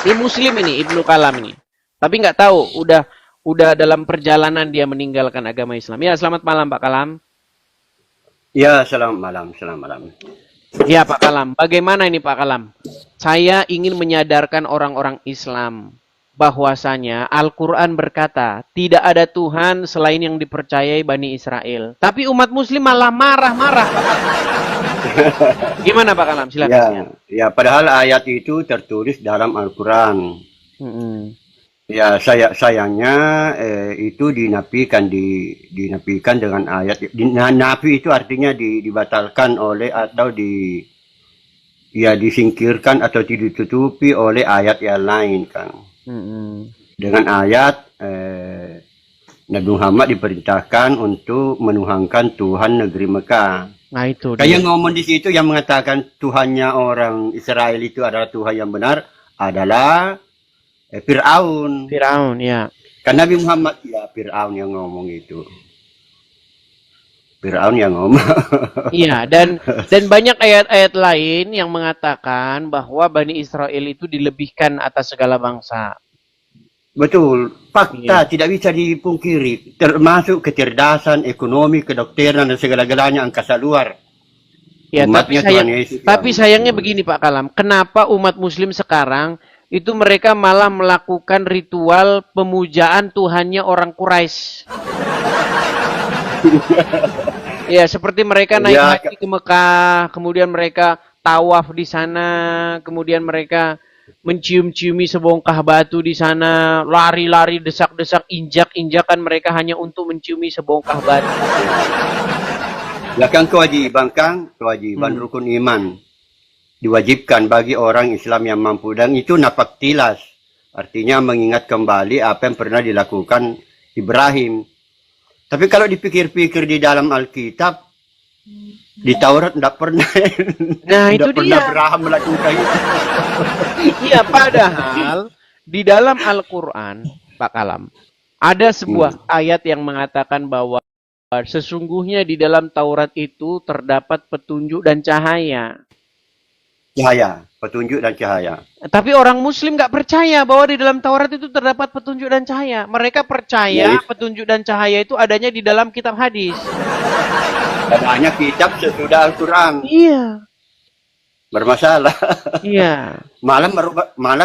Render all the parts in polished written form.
Ini Muslim ini Ibnu Kalam ini. Tapi nggak tahu, udah dalam perjalanan dia meninggalkan agama Islam. Ya, selamat malam Pak Kalam. Ya, selamat malam, selamat malam. Ya Pak Kalam, bagaimana ini Pak Kalam? Saya ingin menyadarkan orang-orang Islam bahwasanya Al-Quran berkata, tidak ada Tuhan selain yang dipercayai Bani Israel. Tapi umat Muslim malah marah-marah. Gimana Pak Kalam? Silakan. Ya, padahal ayat itu tertulis dalam Al-Quran. Mm-mm. Ya, sayangnya itu dinafikan dengan ayat. Nafi itu artinya dibatalkan oleh atau disingkirkan atau ditutupi oleh ayat yang lain, Kang. Mm-mm. Dengan ayat Nabi Muhammad diperintahkan untuk menuhankan Tuhan negeri Mekah. Nah itu Kayak dia. ngomong di situ yang mengatakan Tuhannya orang Israel itu adalah Tuhan yang benar adalah Fir'aun. Firaun, ya. Karena Nabi Muhammad, ya Fir'aun yang ngomong itu. Fir'aun yang ngomong. Iya, dan banyak ayat-ayat lain yang mengatakan bahwa Bani Israel itu dilebihkan atas segala bangsa. Betul, fakta Iya. tidak bisa dipungkiri. Termasuk kecerdasan, ekonomi, kedokteran, dan segala-galanya angkasa luar. Ya, Umatnya Tuhan Yesus. tapi sayangnya begini Pak Kalam, kenapa umat Muslim sekarang itu mereka malah melakukan ritual pemujaan Tuhannya orang Quraisy? Ya, seperti mereka naik Ya, haji ke Mekah, kemudian mereka tawaf di sana, kemudian mereka mencium-ciumi sebongkah batu di sana, lari-lari, desak-desak, injak-injakan mereka hanya untuk menciumi sebongkah batu. ya kan kewajiban rukun iman. Diwajibkan bagi orang Islam yang mampu, dan itu napak tilas. Artinya mengingat kembali apa yang pernah dilakukan Ibrahim. Tapi kalau dipikir-pikir di dalam Alkitab, di Taurat tidak pernah, Nah, tidak itu pernah dia. Abraham melakukan itu. Iya, padahal di dalam Al-Quran, Pak Kalam, ada sebuah ayat yang mengatakan bahwa sesungguhnya di dalam Taurat itu terdapat petunjuk dan cahaya. Cahaya, petunjuk dan cahaya. Tapi orang Muslim nggak percaya bahwa di dalam Taurat itu terdapat petunjuk dan cahaya. Mereka percaya petunjuk dan cahaya itu adanya di dalam kitab hadis. Adanya kitab sesudah Al-Quran. Iya, Bermasalah. iya, Malah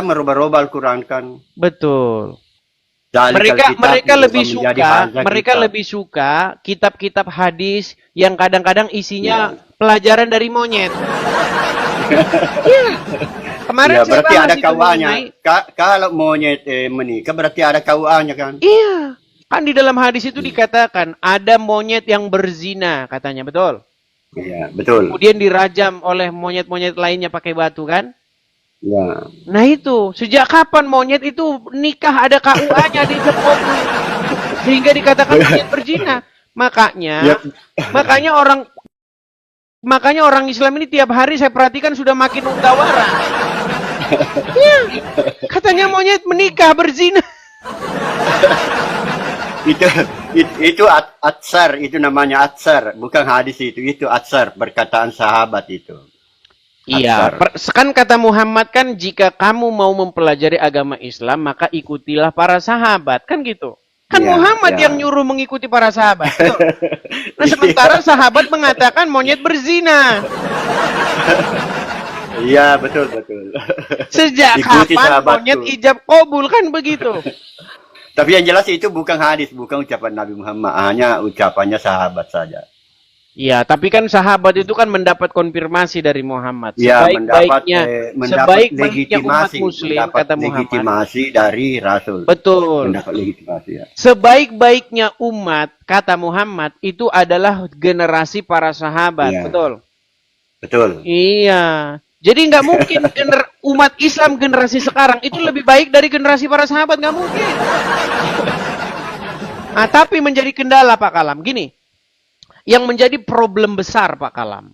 merubah-rubah Al-Quran kan. betul. Zalikal kitab Mereka dirubah lebih menjadi suka, hadza mereka kitab. lebih suka kitab-kitab hadis yang kadang-kadang isinya pelajaran dari monyet. Iya. Kemarin Ya, saya berarti bahas ada itu KUA-nya. mengenai, Kalau monyet menikah berarti ada KUA-nya kan? iya, kan di dalam hadis itu dikatakan ada monyet yang berzina, katanya, betul. Iya, betul. Kemudian dirajam oleh monyet-monyet lainnya pakai batu kan? Ya. Nah itu, sejak kapan monyet itu nikah ada KUA-nya di Jepang sehingga dikatakan monyet berzina? Ya. Makanya orang Islam ini tiap hari saya perhatikan sudah makin utawara. Iya, katanya monyet menikah berzina. itu atsar, itu namanya atsar, bukan hadis itu atsar, perkataan sahabat itu. Iya, Atsar. kan kata Muhammad kan jika kamu mau mempelajari agama Islam maka ikutilah para sahabat, kan gitu. Kan Ya, Muhammad ya. yang nyuruh mengikuti para sahabat. Betul. Nah sementara sahabat mengatakan monyet berzina. Iya, betul. Sejak Ikuti kapan sahabatku. monyet ijab kabul, kan begitu? Tapi yang jelas itu bukan hadis, bukan ucapan Nabi Muhammad, hanya ucapannya sahabat saja. Iya, tapi kan sahabat itu kan mendapat konfirmasi dari Muhammad. Ya, Sebaik-baiknya umat Muslim, kata Muhammad. legitimasi dari Rasul. Betul. Mendapat legitimasi ya. Sebaik-baiknya umat, kata Muhammad, itu adalah generasi para sahabat. Iya. Betul. Betul. Iya. Jadi nggak mungkin umat Islam generasi sekarang itu lebih baik dari generasi para sahabat, nggak mungkin. Nah, tapi menjadi kendala Pak Kalam. Gini, yang menjadi problem besar Pak Kalam,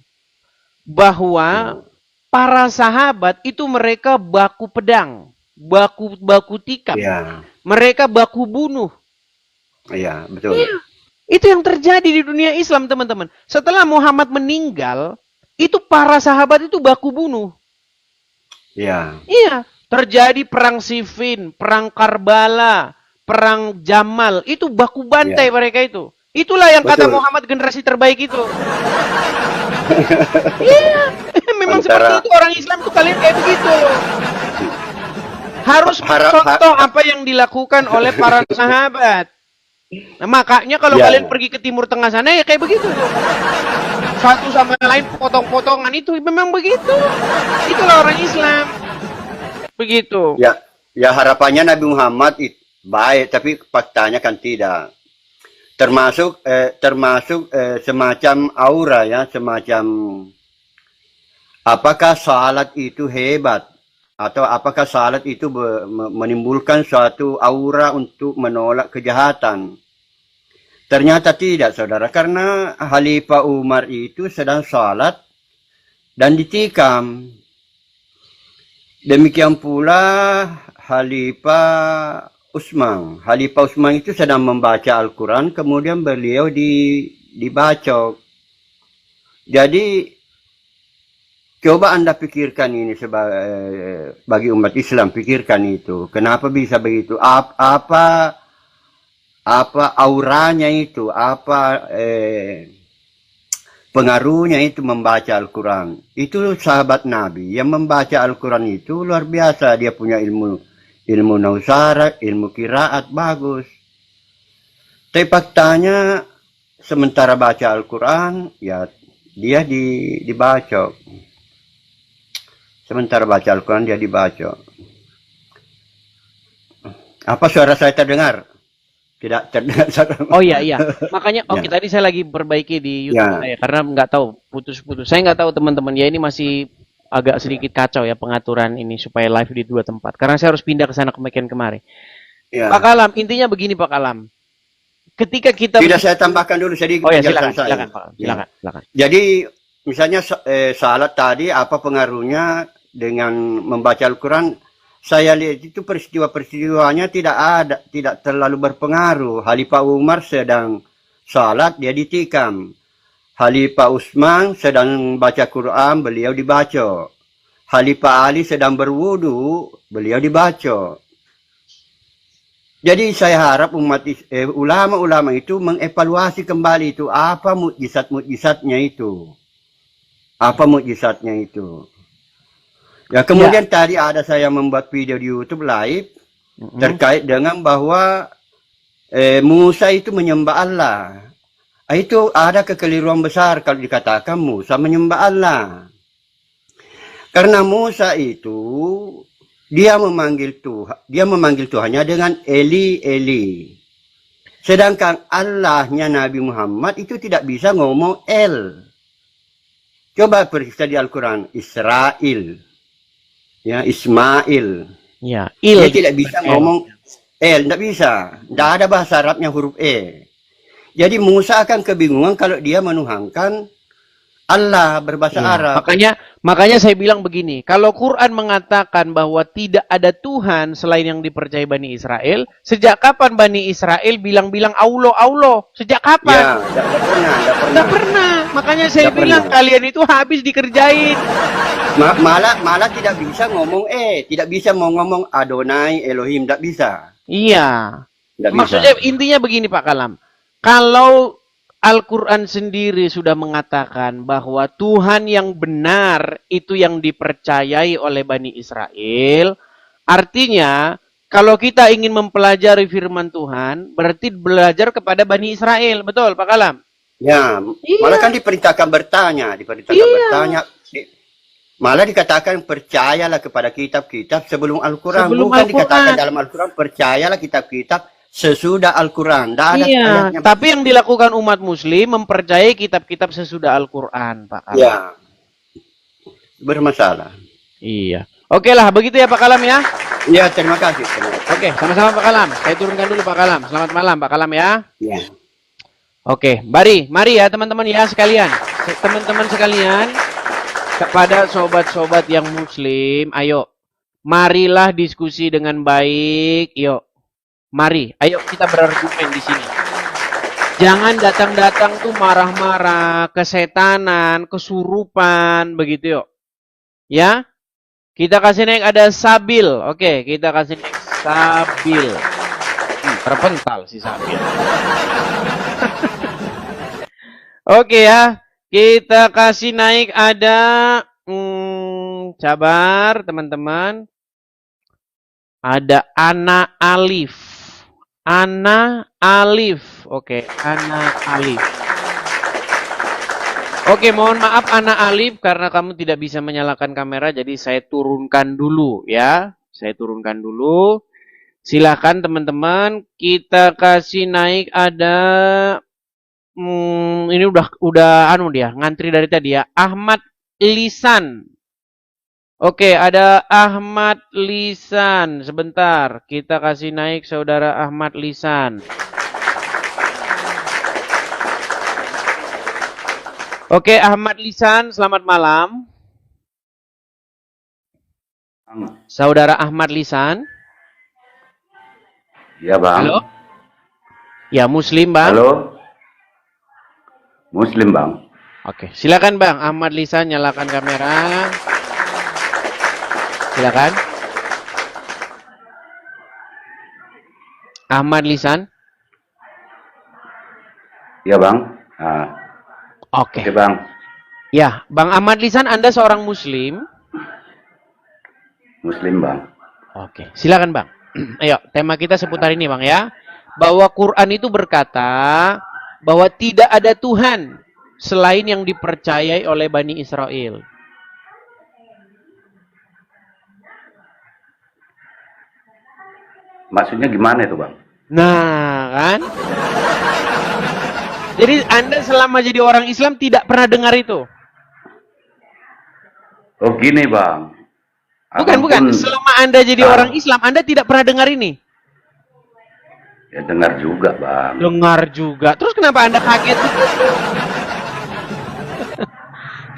bahwa para sahabat itu mereka baku pedang, baku tikam, Iya. mereka baku bunuh. Iya, betul. Iya. Itu yang terjadi di dunia Islam, teman-teman. Setelah Muhammad meninggal, itu para sahabat itu baku bunuh. Iya. Iya. Terjadi perang Siffin, perang Karbala, perang Jamal. Itu baku bantai mereka itu. Itulah yang kata Betul. Muhammad generasi terbaik itu. Iya, memang seperti Antara itu orang Islam tuh kalian kayak begitu. Harus harap contoh apa yang dilakukan oleh para sahabat. Nah, makanya kalau ya, kalian pergi ke Timur Tengah sana ya kayak begitu tuh. Satu sama lain potong-potongan itu memang begitu. Itulah orang Islam. Begitu. ya, ya harapannya Nabi Muhammad baik, tapi faktanya kan tidak. Termasuk semacam aura ya, semacam apakah salat itu hebat atau apakah salat itu menimbulkan suatu aura untuk menolak kejahatan. Ternyata tidak, saudara, karena Khalifah Umar itu sedang salat dan ditikam. Demikian pula Khalifah Utsman. Khalifah Utsman itu sedang membaca Al-Quran, kemudian beliau dibacok. Jadi, coba Anda pikirkan ini bagi umat Islam, pikirkan itu. Kenapa bisa begitu? Apa auranya itu? Apa pengaruhnya itu membaca Al-Quran? Itu sahabat Nabi yang membaca Al-Quran itu luar biasa. Dia punya ilmu nausara, ilmu kiraat bagus. Tapi faktanya sementara baca Al-Quran, ya dia dibacok. Sementara baca Al-Quran dia dibacok. Apa suara saya terdengar? Tidak terdengar. Oh iya. Makanya tadi saya lagi perbaiki di YouTube saya karena nggak tahu putus-putus. Saya nggak tahu teman-teman ya, ini masih agak sedikit kacau ya pengaturan ini supaya live di 2 tempat. Karena saya harus pindah ke sana kemari. Ya. Pak Kalam, intinya begini Pak Kalam. Ketika kita Tidak, saya tambahkan dulu sedikit. Oh ya, silakan Pak. Silakan. Jadi misalnya salat tadi apa pengaruhnya dengan membaca Al-Quran? Saya lihat itu peristiwanya tidak terlalu berpengaruh. Khalifah Umar sedang salat, dia ditikam. Khalifah Utsman sedang baca Quran, beliau dibacok. Khalifah Ali sedang berwudu, beliau dibacok. Jadi saya harap ulama-ulama itu mengevaluasi kembali itu apa mukjizat-mukjizatnya itu. Apa mukjizatnya itu. Ya, kemudian tadi ada saya membuat video di YouTube live terkait dengan bahwa Musa itu menyembah Allah. Itu ada kekeliruan besar kalau dikatakan Musa menyembah Allah. Karena Musa itu dia memanggil Tuhannya dengan Eli, Eli. Sedangkan Allahnya Nabi Muhammad itu tidak bisa ngomong El. Coba periksa di Al-Quran, Israel. Ya, Ismail. Ya, dia tidak bisa ngomong El, tidak bisa. Tidak ada bahasa Arabnya huruf E. Jadi Musa akan kebingungan kalau dia menuhankan Allah berbahasa Arab. Makanya saya bilang begini, kalau Quran mengatakan bahwa tidak ada Tuhan selain yang dipercayai Bani Israel, sejak kapan Bani Israel bilang-bilang Allah? Sejak kapan? Ya, tidak pernah. Makanya saya bilang kalian itu habis dikerjain. Malah tidak bisa ngomong tidak bisa mau ngomong Adonai, Elohim, tidak bisa. Iya. Tidak Maksudnya bisa. intinya begini Pak Kalam. Kalau Al-Quran sendiri sudah mengatakan bahwa Tuhan yang benar itu yang dipercayai oleh Bani Israel, artinya kalau kita ingin mempelajari firman Tuhan, berarti belajar kepada Bani Israel. Betul Pak Kalam? Ya, malah kan diperintahkan bertanya. Bertanya. Malah dikatakan percayalah kepada kitab-kitab sebelum Al-Quran. Bukan dikatakan dalam Al-Quran percayalah kitab-kitab sesudah Al-Quran. Iya, tapi yang dilakukan umat muslim mempercayai kitab-kitab sesudah Al-Quran, Pak Kalam. Ya, bermasalah. Iya. Oke lah, begitu ya Pak Kalam ya. Iya, terima kasih. Oke, sama-sama Pak Kalam. Saya turunkan dulu Pak Kalam. Selamat malam Pak Kalam ya. Ya. Oke, mari ya teman-teman ya sekalian. Teman-teman sekalian, kepada sobat-sobat yang muslim, ayo, marilah diskusi dengan baik. Yuk, mari, ayo kita berargumen di sini. Jangan datang-datang tuh marah-marah, kesetanan, kesurupan, begitu yuk. Ya, Kita kasih naik ada Sabil. Oke, kita kasih naik Sabil. Terpental si Sabil. Oke ya. Kita kasih naik ada sabar teman-teman. Ada Ana Alif. Ana Alif. Oke, Ana Alif. Oke, mohon maaf Ana Alif karena kamu tidak bisa menyalakan kamera, jadi saya turunkan dulu ya. Saya turunkan dulu. Silakan teman-teman, kita kasih naik ada ini udah anu dia, ngantri dari tadi ya. Ahmad Lisan. Oke, ada Ahmad Lisan. Sebentar, kita kasih naik saudara Ahmad Lisan. Oke, Ahmad Lisan, selamat malam. Saudara Ahmad Lisan. Ya, Bang. Halo? Ya, Muslim, Bang. Halo. Muslim, Bang. Oke, silakan Bang. Ahmad Lisan, nyalakan kamera. Silakan. Ahmad Lisan. Ya, Bang. Oke. Oke, Bang. Ya, Bang Ahmad Lisan, Anda seorang Muslim. Muslim, Bang. Oke, silakan Bang. Ayo, tema kita seputar ini Bang ya. Bahwa Quran itu berkata bahwa tidak ada Tuhan selain yang dipercayai oleh Bani Israel. Maksudnya gimana itu, Bang? Nah, kan? Jadi Anda selama jadi orang Islam tidak pernah dengar itu? Oh, gini, Bang. Bukan. Selama Anda jadi orang Islam, Anda tidak pernah dengar ini? Ya, dengar juga, Bang. Dengar juga. Terus kenapa Anda kaget?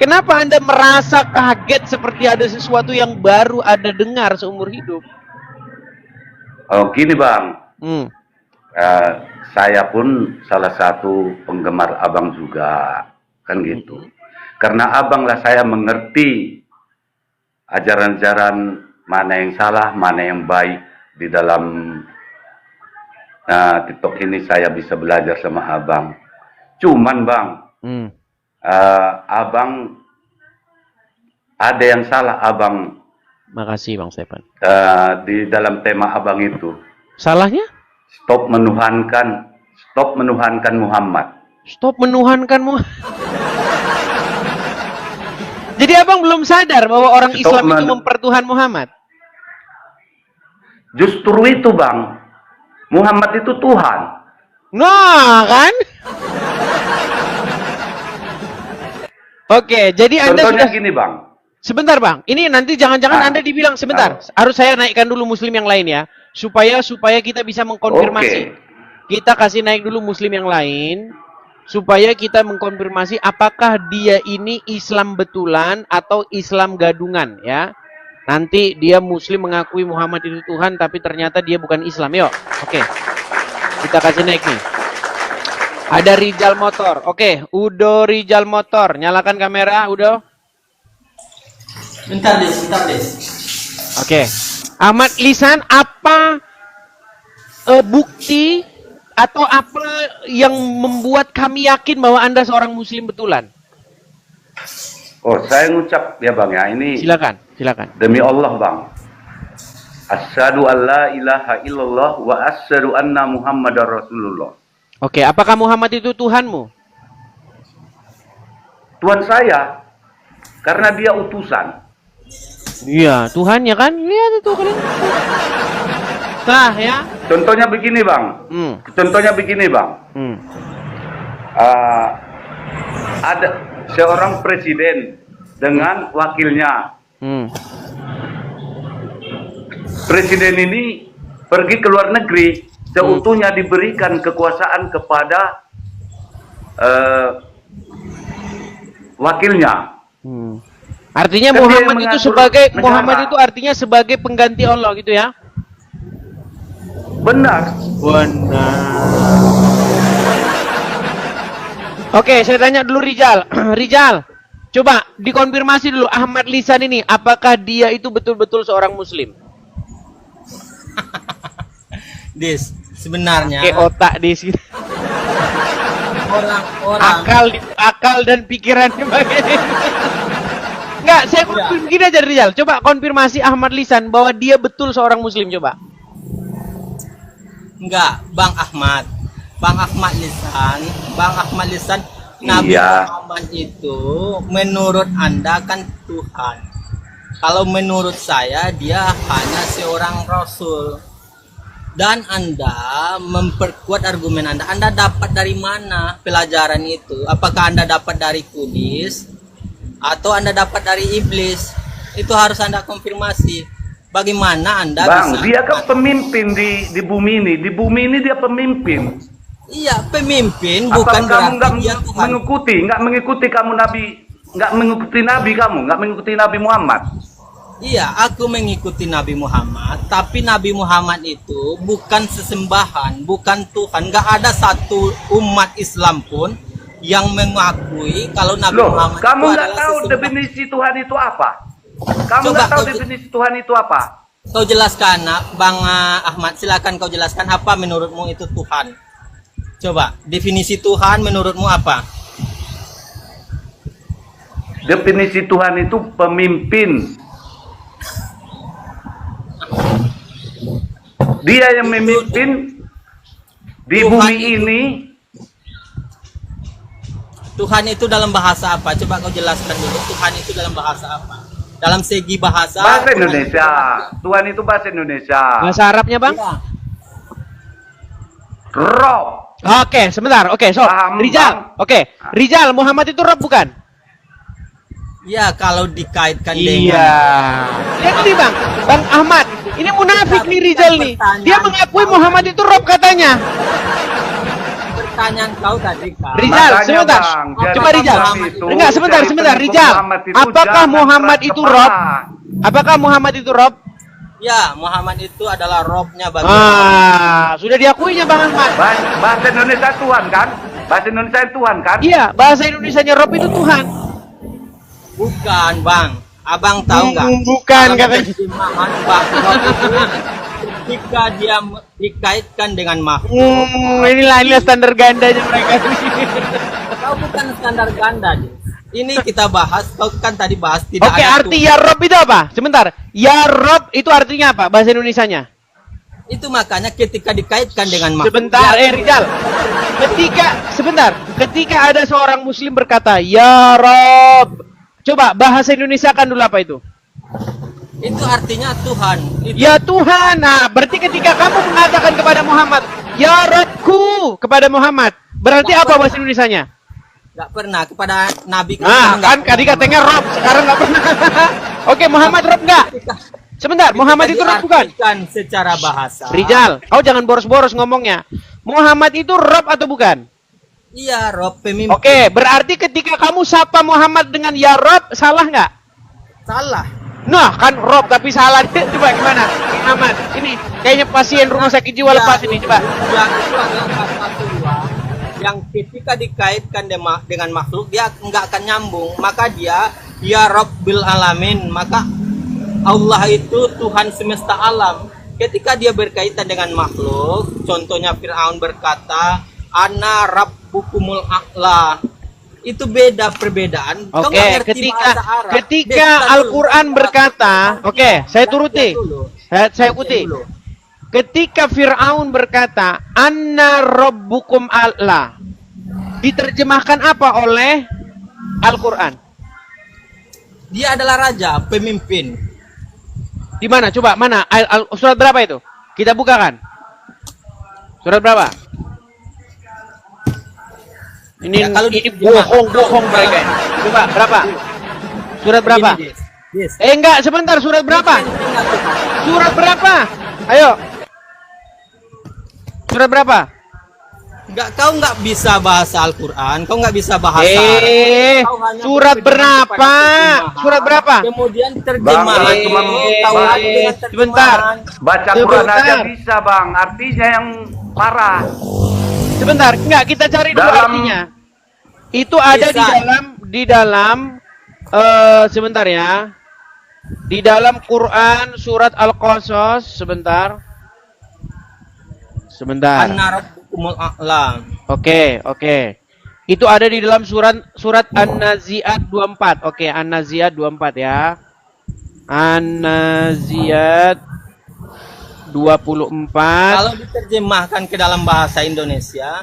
Kenapa Anda merasa kaget seperti ada sesuatu yang baru Anda dengar seumur hidup? Oh, gini, Bang. Saya pun salah satu penggemar Abang juga. Kan gitu. Karena Abang lah saya mengerti ajaran-ajaran mana yang salah, mana yang baik di dalam TikTok ini saya bisa belajar sama Abang. Cuman Bang, Abang ada yang salah Abang. Makasih Bang Stefan. Di dalam tema Abang itu. Salahnya? Stop menuhankan Muhammad. Stop menuhankan Muhammad. Jadi Abang belum sadar bahwa orang Islam itu mempertuhan Muhammad? Justru itu Bang. Muhammad itu Tuhan. Nah, kan? Oke, jadi Anda contohnya sudah... gini Bang. Sebentar Bang, ini nanti jangan-jangan Anda dibilang sebentar. Harus saya naikkan dulu Muslim yang lain ya, supaya kita bisa mengkonfirmasi. Kita kasih naik dulu Muslim yang lain, supaya kita mengkonfirmasi apakah dia ini Islam betulan atau Islam gadungan ya. Nanti dia Muslim mengakui Muhammad itu Tuhan, tapi ternyata dia bukan Islam. Yuk, oke. Kita kasih naik nih. Ada Rijal Motor. Oke, Udo Rijal Motor. Nyalakan kamera, Udo. Bentar deh. Oke. Ahmad Lisan, apa bukti atau apa yang membuat kami yakin bahwa Anda seorang Muslim betulan? Oh, saya ngucap ya Bang ya, ini Silakan. demi Allah Bang. Asyhadu an la ilaha illallah wa asyhadu anna Muhammadar Rasulullah. Oke, apakah Muhammad itu Tuhanmu? Tuhan saya, karena dia utusan. Iya, Tuhannya kan? Lihat itu kalian. Sah ya. Contohnya begini Bang. Ada seorang presiden dengan wakilnya. Presiden ini pergi ke luar negeri, seutuhnya diberikan kekuasaan kepada wakilnya. Artinya Muhammad itu sebagai Muhammad itu artinya sebagai pengganti Allah gitu ya? Benar. Oke, saya tanya dulu Rijal. Rijal, Coba dikonfirmasi dulu Ahmad Lisan ini, apakah dia itu betul-betul seorang muslim? Dis, sebenarnya Pakai otak di sini. orang-orang Akal dan pikirannya begini. Enggak, saya gini aja Rizal. Coba konfirmasi Ahmad Lisan bahwa dia betul seorang muslim, coba. enggak, Bang Ahmad Lisan, Nabi Iya. Muhammad itu menurut Anda kan Tuhan. Kalau menurut saya dia hanya seorang rasul. Dan Anda memperkuat argumen Anda. Anda dapat dari mana pelajaran itu? Apakah Anda dapat dari kudis atau Anda dapat dari iblis? Itu harus Anda konfirmasi. Bagaimana Anda Bang, bisa? dia kan pemimpin di bumi ini. Di bumi ini dia pemimpin. Iya, pemimpin Apa bukan kamu berarti dia Tuhan. nggak mengikuti kamu Nabi, nggak mengikuti Nabi Muhammad. Iya, aku mengikuti Nabi Muhammad, tapi Nabi Muhammad itu bukan sesembahan, bukan Tuhan. Nggak ada satu umat Islam pun yang mengakui kalau Nabi Loh, Muhammad kamu itu nggak adalah tahu sesembahan. definisi Tuhan itu apa? Kamu Coba nggak tahu kau- definisi Tuhan itu apa? Kau jelaskan, Bang Ahmad, silakan kau jelaskan apa menurutmu itu Tuhan. Coba, definisi Tuhan menurutmu apa? Definisi Tuhan itu pemimpin. Dia yang memimpin di Tuhan bumi itu- ini. Tuhan itu dalam bahasa apa? Coba kau jelaskan dulu. Tuhan itu dalam bahasa apa? Dalam segi bahasa. Bahasa Tuhan Indonesia. itu- Tuhan itu bahasa Indonesia. Bahasa Arabnya, Bang? Iya. Rob. Oke, sebentar. Oke, so Paham, Rizal. Bang. Oke, Rizal, Muhammad itu Rabb bukan? Ya, kalau dikaitkan Iya. dengan Lihat nih, Bang Ahmad. Ini munafik nih Rizal nih. Dia mengakui Muhammad itu Rabb katanya. pertanyaan kau tadi kan. Rizal, Makanya, sebentar. Bang, jadi Coba Rizal. Muhammad itu Enggak, sebentar. jadi pengikut Rizal. Muhammad itu Apakah jangan Muhammad keras itu kepala. Rabb? Apakah Muhammad itu Rabb? Ya, Muhammad itu adalah robnya bagi Sudah diakuinya Bang Ahmad. Bahasa Indonesia Tuhan kan? Bahasa Indonesia Tuhan kan? Iya, bahasa Indonesianya Rabb itu Tuhan. Bukan, Bang. Abang tahu nggak? Bukan, Dalam katanya. terjemahan Bang Rob itu ketika dia dikaitkan dengan makhluk, Inilah standar gandanya mereka. kau bukan standar ganda, Dis. Ini kita bahas, kau kan tadi bahas tidak Oke, ada arti Tuhan. ya Rob itu apa? Sebentar. Ya Rob itu artinya apa? Bahasa Indonesianya? Itu makanya ketika dikaitkan dengan makhluk. Sebentar, dia- Rizal. Ketika ada seorang muslim berkata, "Ya Rob." Coba bahasa Indonesia kan dulu apa itu? Itu artinya Tuhan. Itu Ya Tuhan. Nah, berarti ketika kamu mengatakan kepada Muhammad, "Ya Robku," kepada Muhammad, berarti apa bahasa Indonesianya? nggak pernah kepada Nabi kan. Nah, nggak kan pernah. tadi katanya Rob, sekarang nggak pernah. Oke, Muhammad Rob nggak? Sebentar, Muhammad itu Rob bukan? Diartikan secara bahasa. Rizal, kau jangan boros-boros ngomongnya. Muhammad itu Rob atau bukan? Iya, Rob pemimpin. Oke, berarti ketika kamu sapa Muhammad dengan ya Rob, salah nggak? Salah. Nah, kan Rob tapi salah. Coba gimana? Muhammad, ini kayaknya pasien rumah sakit jiwa lepas ini, coba. Ya, itu adalah satu ruang yang ketika dikaitkan dengan makhluk dia nggak akan nyambung. Maka dia ya Rabbil Alamin. Maka Allah itu Tuhan semesta alam. Ketika dia berkaitan dengan makhluk, contohnya Fir'aun berkata, "Ana Rabbukumul A'la." Itu beda perbedaan. Kau Oke, nggak ngerti ketika bahasa Arab. ketika Dek, Al-Qur'an dulu. berkata, oke, saya Lihat turuti. dulu. Saya ikuti. Lihat dulu. Ketika Fir'aun berkata, "Anna rabbukum a'la." Diterjemahkan apa oleh Al-Qur'an? Dia adalah raja, pemimpin. Di mana? Coba, mana? Surat berapa itu? Kita bukakan. Surat berapa? Ini Ya, kalau ini diterjemahkan- bohong mereka. Coba, berapa? Surat berapa? Begini, Des. Enggak, sebentar, surat berapa? Surat berapa? Ayo. Surat berapa? Kau nggak bisa bahasa Al-Quran, kau nggak bisa bahasa Arab. Kau hanya Surat berpegang berapa? kepada terjemahan. Surat berapa? Kemudian Bang, terjemahan. cuma Kau Bang, lagi dengan sebentar. terjemahan. Baca Sebentar. Quran aja bisa bang, artinya yang parah. Sebentar, enggak kita cari dulu Dalam- artinya. Itu ada Bisa. di dalam Sebentar ya. Di dalam Quran surat Al-Qasas, sebentar. Sebentar. Anna rabbukumul a'lam. Oke. Itu ada di dalam surat An-Nazi'at 24. Oke, An-Nazi'at 24 ya. An-Nazi'at 24. Kalau diterjemahkan ke dalam bahasa Indonesia,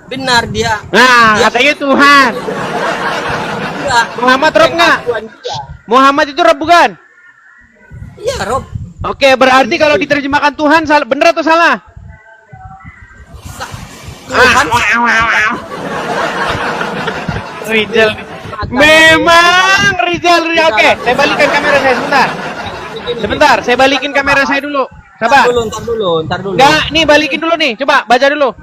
benar dia. Nah, katanya Tuhan. Iya, Muhammad Rob nggak? pengakuan dia. Muhammad itu Rob bukan? Iya, Rob. Oke, berarti kalau diterjemahkan Tuhan salah, benar atau salah? Tuhan Rizal. Memang Rizal. Oke, saya balikin kamera saya sebentar. Sebentar, saya balikin kamera saya dulu. Sabar. Ntar dulu. Enggak, nih balikin dulu nih. Coba baca dulu.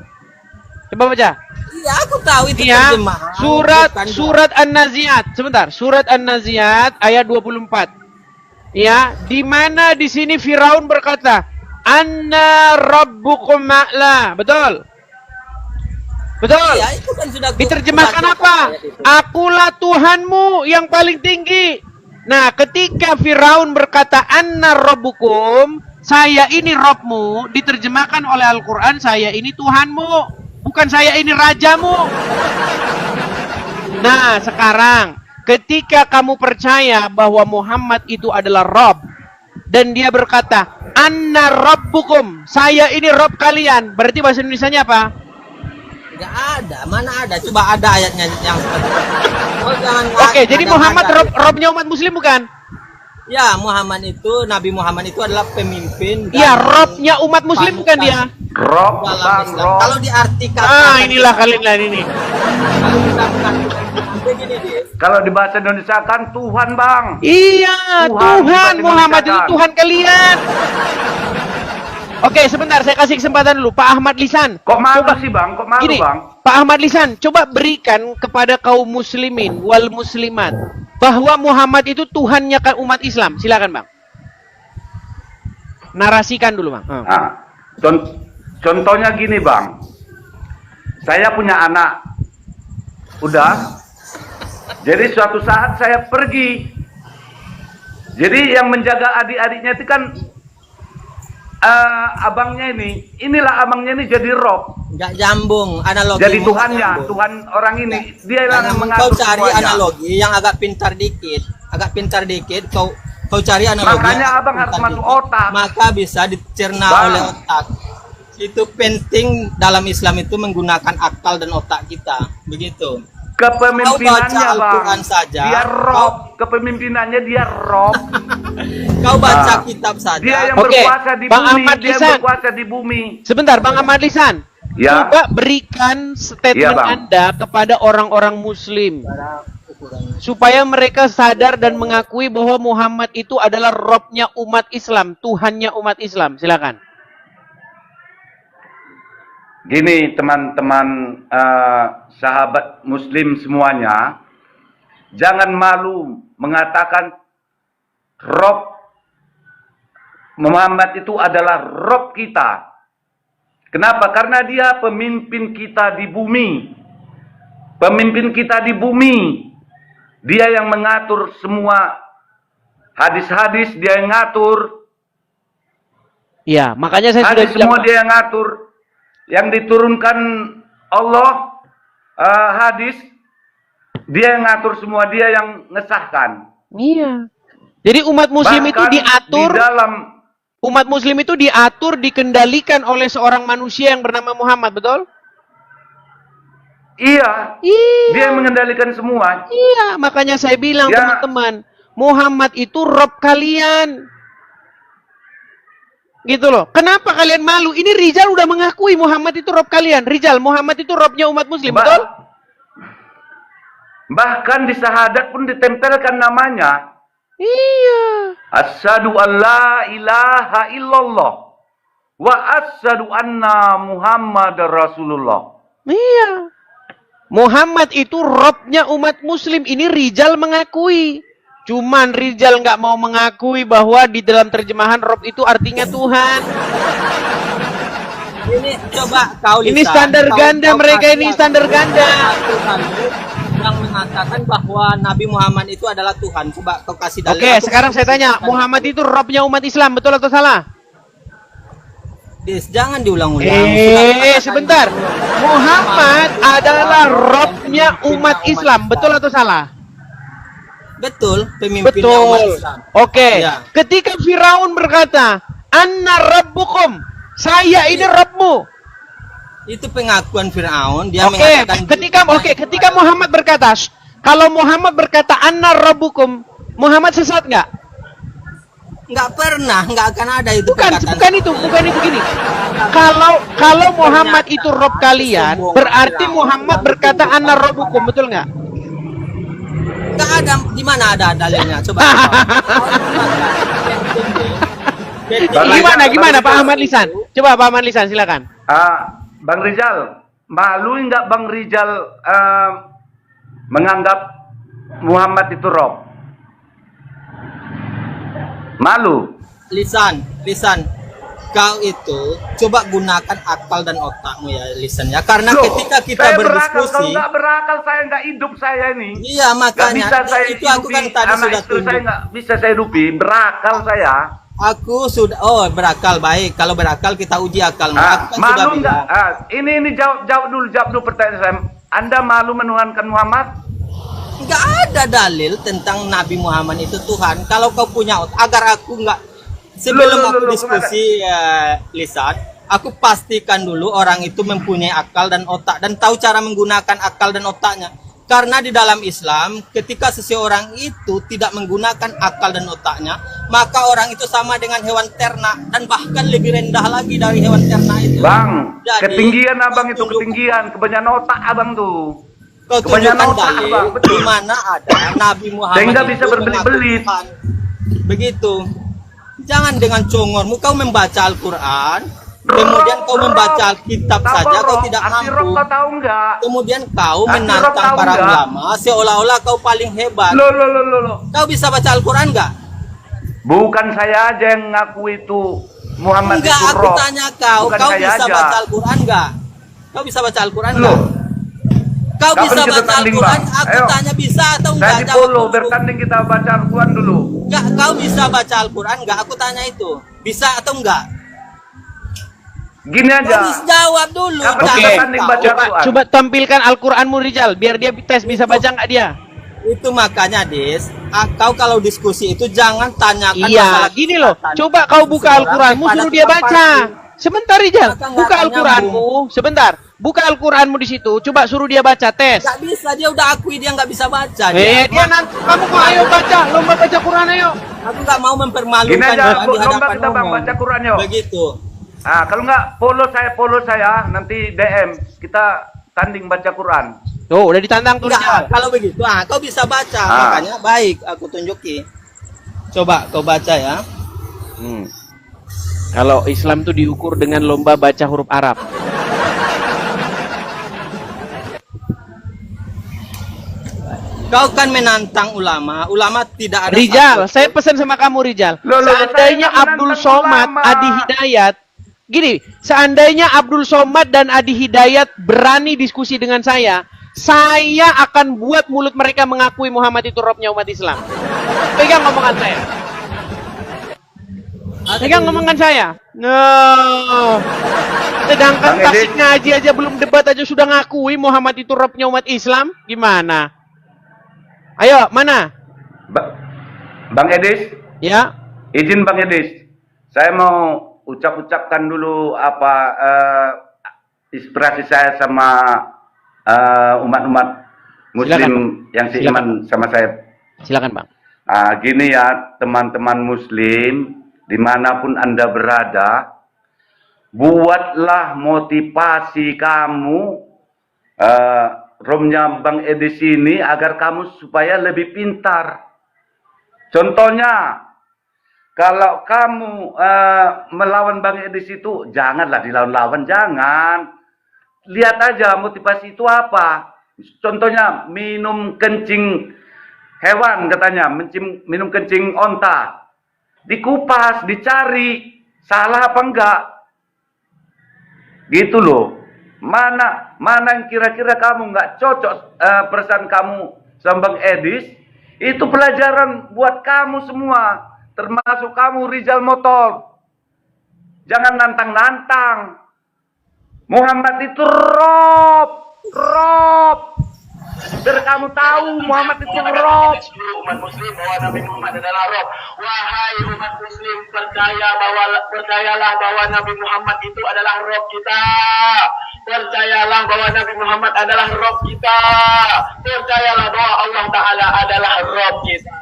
Coba baca. Iya, aku tahu itu Iya, terjemahan. surat An-Nazi'at. Sebentar, surat An-Nazi'at ayat 24. Ya, di mana di sini Firaun berkata, "Anna rabbukum ma'la." Betul? Betul? Iya, itu kan sudah Diterjemahkan apa? Akulah Tuhanmu yang paling tinggi. Nah, ketika Firaun berkata, "Anna rabbukum," saya ini Robmu, diterjemahkan oleh Al-Quran, saya ini Tuhanmu, bukan saya ini rajamu. Nah, sekarang ketika kamu percaya bahwa Muhammad itu adalah Rob, dan dia berkata, "Anna rabbukum," saya ini Rob kalian, berarti bahasa Indonesianya apa? Enggak ada, mana ada? Coba ada ayatnya yang seperti itu. Oh, jangan. Oke, jadi ada- Muhammad ada- Robnya umat Muslim bukan? Ya, Nabi Muhammad itu adalah pemimpin. Iya, dan Robnya umat Muslim bukan dia? Rob, dalam bang, Islam. Rob. Kalau diartikan, Inilah kalian lah ini. Kalau kita mengartikan begini, Dit. Kalau di bahasa Indonesia kan Tuhan, bang. Iya, Tuhan, Tuhan bukan Muhammad itu Indonesia. Tuhan kalian. Oke, sebentar saya kasih kesempatan dulu Pak Ahmad Lisan. Kok malu sih, bang? Kok malu, Gini, bang? Pak Ahmad Lisan, coba berikan kepada kaum muslimin wal muslimat bahwa Muhammad itu Tuhannya kan umat Islam. Silakan, Bang. Narasikan dulu, Bang. Nah, contohnya gini, bang. Saya punya anak. Udah. Jadi suatu saat saya pergi. Jadi yang menjaga adik-adiknya itu kan abangnya ini. Inilah abangnya ini jadi Rob. Enggak jambung analogi. Jadi Tuhannya, Tuhan orang ini. Dia yang Kau mengatur cari semuanya. analogi yang agak pintar dikit. Kau cari analogi. Makanya yang abang harus pintar masuk dikit. otak. Maka bisa dicerna Bang. oleh otak. Itu penting dalam Islam itu menggunakan akal dan otak kita. Begitu. Kepemimpinannya, Kau baca bang. Al-Quran saja. Dia Rob. Kepemimpinannya dia Rob. Kau baca Nah, kitab saja. Dia yang Oke, berkuasa di Bang bumi. Ahmad Dia yang Lisan. berkuasa di bumi. Sebentar, Bang Ahmad Lisan. Ya. Coba berikan statement Iya, Bang. Anda kepada orang-orang muslim supaya mereka sadar dan mengakui bahwa Muhammad itu adalah Robnya umat Islam, Tuhannya umat Islam. Silakan. Gini teman-teman sahabat muslim semuanya, jangan malu mengatakan Rob Muhammad itu adalah Rob kita. Kenapa? Karena dia pemimpin kita di bumi. Pemimpin kita di bumi. Dia yang mengatur semua hadis-hadis, dia yang ngatur. Ya, makanya saya sudah Hadis bilang. semua dia yang ngatur. Yang diturunkan Allah hadis, dia yang ngatur semua, dia yang ngesahkan. Iya. Jadi umat muslim itu Bahkan diatur, di dalam umat muslim itu diatur, dikendalikan oleh seorang manusia yang bernama Muhammad, betul? iya, Iya. dia yang mengendalikan semua. Iya, makanya saya bilang Ya. teman-teman, Muhammad itu Rob kalian. Gitu loh. Kenapa kalian malu? Ini Rizal udah mengakui Muhammad itu Rob kalian. Rizal, Muhammad itu Robnya umat muslim, betul? Bahkan di syahadat pun ditempelkan namanya. Iya. Asyhadu an la ilaha illallah wa asyhadu anna Muhammadar Rasulullah. Iya. Muhammad itu Robnya umat muslim. Ini Rizal mengakui. Cuman Rizal nggak mau mengakui bahwa di dalam terjemahan Rob itu artinya Tuhan. Ini coba kau Ini lihat. standar ganda mereka, ini kasih standar aku ganda. satu hadis yang mengatakan mengatakan bahwa Nabi Muhammad itu adalah Tuhan. Coba kau kasih dalil. Oke, sekarang saya tanya, Muhammad itu Robnya umat Islam, betul atau salah? Des, jangan diulang-ulang. Sudah katakan Sebentar. itu. Muhammad adalah Robnya umat Islam, betul atau salah? Betul, pemimpinnya umat Betul. Islam. Oke. Ya. Ketika Firaun berkata, "Anna rabbukum," saya ini Rabbmu. Itu pengakuan Firaun. Dia Oke, mengatakan ketika Muhammad berkata, kalau Muhammad berkata "Anna rabbukum," Muhammad sesat nggak? nggak pernah, nggak akan ada itu. Bukan itu gini. Kalau Muhammad itu Rob kalian, berarti Muhammad berkata "Anna rabbukum," betul nggak? Nggak ada. Di mana ada dalilnya? Coba. Gimana Pak Ahmad Lisan? Coba Pak Ahmad Lisan, silakan. Bang Rizal, malu nggak Bang Rizal menganggap Muhammad itu Rob? Malu? Lisan, kau itu coba gunakan akal dan otakmu ya, Lisan ya. Karena Loh, ketika kita saya berakal, berdiskusi, kalau nggak berakal saya nggak hidup saya ini. iya Nggak makanya bisa saya itu aku kan hidupi, tadi anak sudah istri saya tunjuk. nggak bisa saya hidupi, berakal saya. Aku sudah, berakal baik. Kalau berakal kita uji akalmu. Aku kan sudah Malu bilang. nggak? Ini jawab dulu pertanyaan saya. Anda malu menuhankan Muhammad? Nggak ada dalil tentang Nabi Muhammad itu Tuhan. Kalau kau punya agar aku nggak sebelum aku diskusi Lisan, aku pastikan dulu orang itu mempunyai akal dan otak dan tahu cara menggunakan akal dan otaknya. Karena di dalam Islam, ketika seseorang itu tidak menggunakan akal dan otaknya, maka orang itu sama dengan hewan ternak dan bahkan lebih rendah lagi dari hewan ternak itu. Bang, Jadi, ketinggian abang itu tunjuk- ketinggian, kebanyakan otak abang tuh. Kau Kebanyakan tunjukkan otak, dalil Bang, betul. di mana ada Nabi Muhammad Sehingga itu bisa berbelit-belit. mengaku Tuhan. Begitu. Jangan dengan congormu kau membaca Al-Quran, kemudian kau membaca Alkitab saja kau tidak Arti mampu. roh kau tahu nggak? Kemudian kau Arti roh menantang tahu para nggak? ulama seolah-olah kau paling hebat. Loh. Kau bisa baca Al-Quran nggak? Bukan saya aja yang ngaku itu Muhammad Enggak, itu aku roh. tanya kau. Bukan Kau saya bisa aja. baca Al-Quran nggak? Kau bisa baca Al-Quran Loh. nggak? Kau Kapan bisa kita baca tanding, Al-Quran? Bang? Aku Ayo. tanya bisa atau Saya enggak? di Jawab Polo, dulu. bertanding kita baca Al-Quran dulu. Enggak, kau bisa baca Al-Quran nggak? Aku tanya itu. Bisa atau enggak? Gini Kau aja. bisa jawab dulu. Kapan Jangan kita tanding kau. baca Al-Quran? Coba tampilkan Al-Quranmu Rizal, biar dia tes bisa baca nggak dia. Itu makanya, Des, kau kalau diskusi itu jangan tanyakan Iya, masalah gini loh. kesehatan Coba kau buka seseorang Al-Quranmu, kepada suruh dia tukang baca. parkir. Sebentar Rizal, Maka nggak buka akan Al-Quranmu. Sebentar, buka Al-Quranmu di situ. Coba suruh dia baca, tes. Nggak bisa, dia udah akui dia nggak bisa baca. Dia. Dia nanti kamu kok ayo baca, lomba baca Quran ayo. Aku nggak mau mempermalukan Gini aja, dia di lomba hadapan kita, Bang, umum. baca Quran, yuk. Begitu. Kalau nggak follow saya, nanti DM kita tanding baca Quran. Tuh, udah ditantang tuh Rizal. Enggak, kalau begitu, kau bisa baca. Makanya baik, aku tunjuki. Coba kau baca ya. Kalau Islam tuh diukur dengan lomba baca huruf Arab. Kau kan menantang ulama. Ulama tidak ada Rizal, satu- saya pesan sama kamu Rizal. Loh, Seandainya saya nggak Abdul menantang Somad, ulama. Adi Hidayat, gini, seandainya Abdul Somad dan Adi Hidayat berani diskusi dengan saya akan buat mulut mereka mengakui Muhammad itu Robnya umat Islam. Pegang ngomongan saya. Pegang ngomongan saya. No. Sedangkan Bang Edi. Tasik Ngaji aja belum debat aja sudah ngakui Muhammad itu Robnya umat Islam. Gimana? Ayo, mana? Bang Edis, Ya. izin Bang Edis. Saya mau ucapkan dulu apa inspirasi saya sama umat-umat Muslim Silakan, yang seiman sama saya. Silakan, Bang. Gini ya, teman-teman Muslim, dimanapun Anda berada, buatlah motivasi kamu, romnya Bang Edis ini agar kamu supaya lebih pintar. Contohnya, kalau kamu melawan Bang Edis itu, janganlah dilawan-lawan, jangan. Lihat aja motivasi itu apa. Contohnya, minum kencing hewan katanya, minum kencing onta. Dikupas, dicari, salah apa enggak. Gitu loh. Mana yang kira-kira kamu nggak cocok perasaan kamu Sambang Edis, itu pelajaran buat kamu semua, termasuk kamu Rizal Motor. Jangan nantang-nantang. Muhammad itu Rob. Biar kamu tahu Muhammad itu Rob. Umat Muslim bahwa Nabi Muhammad adalah Rob. Wahai umat Muslim, percayalah bahwa Nabi Muhammad itu adalah Rob kita. Percayalah bahwa Nabi Muhammad adalah Rob kita. Percayalah bahwa Allah Ta'ala adalah Rob kita.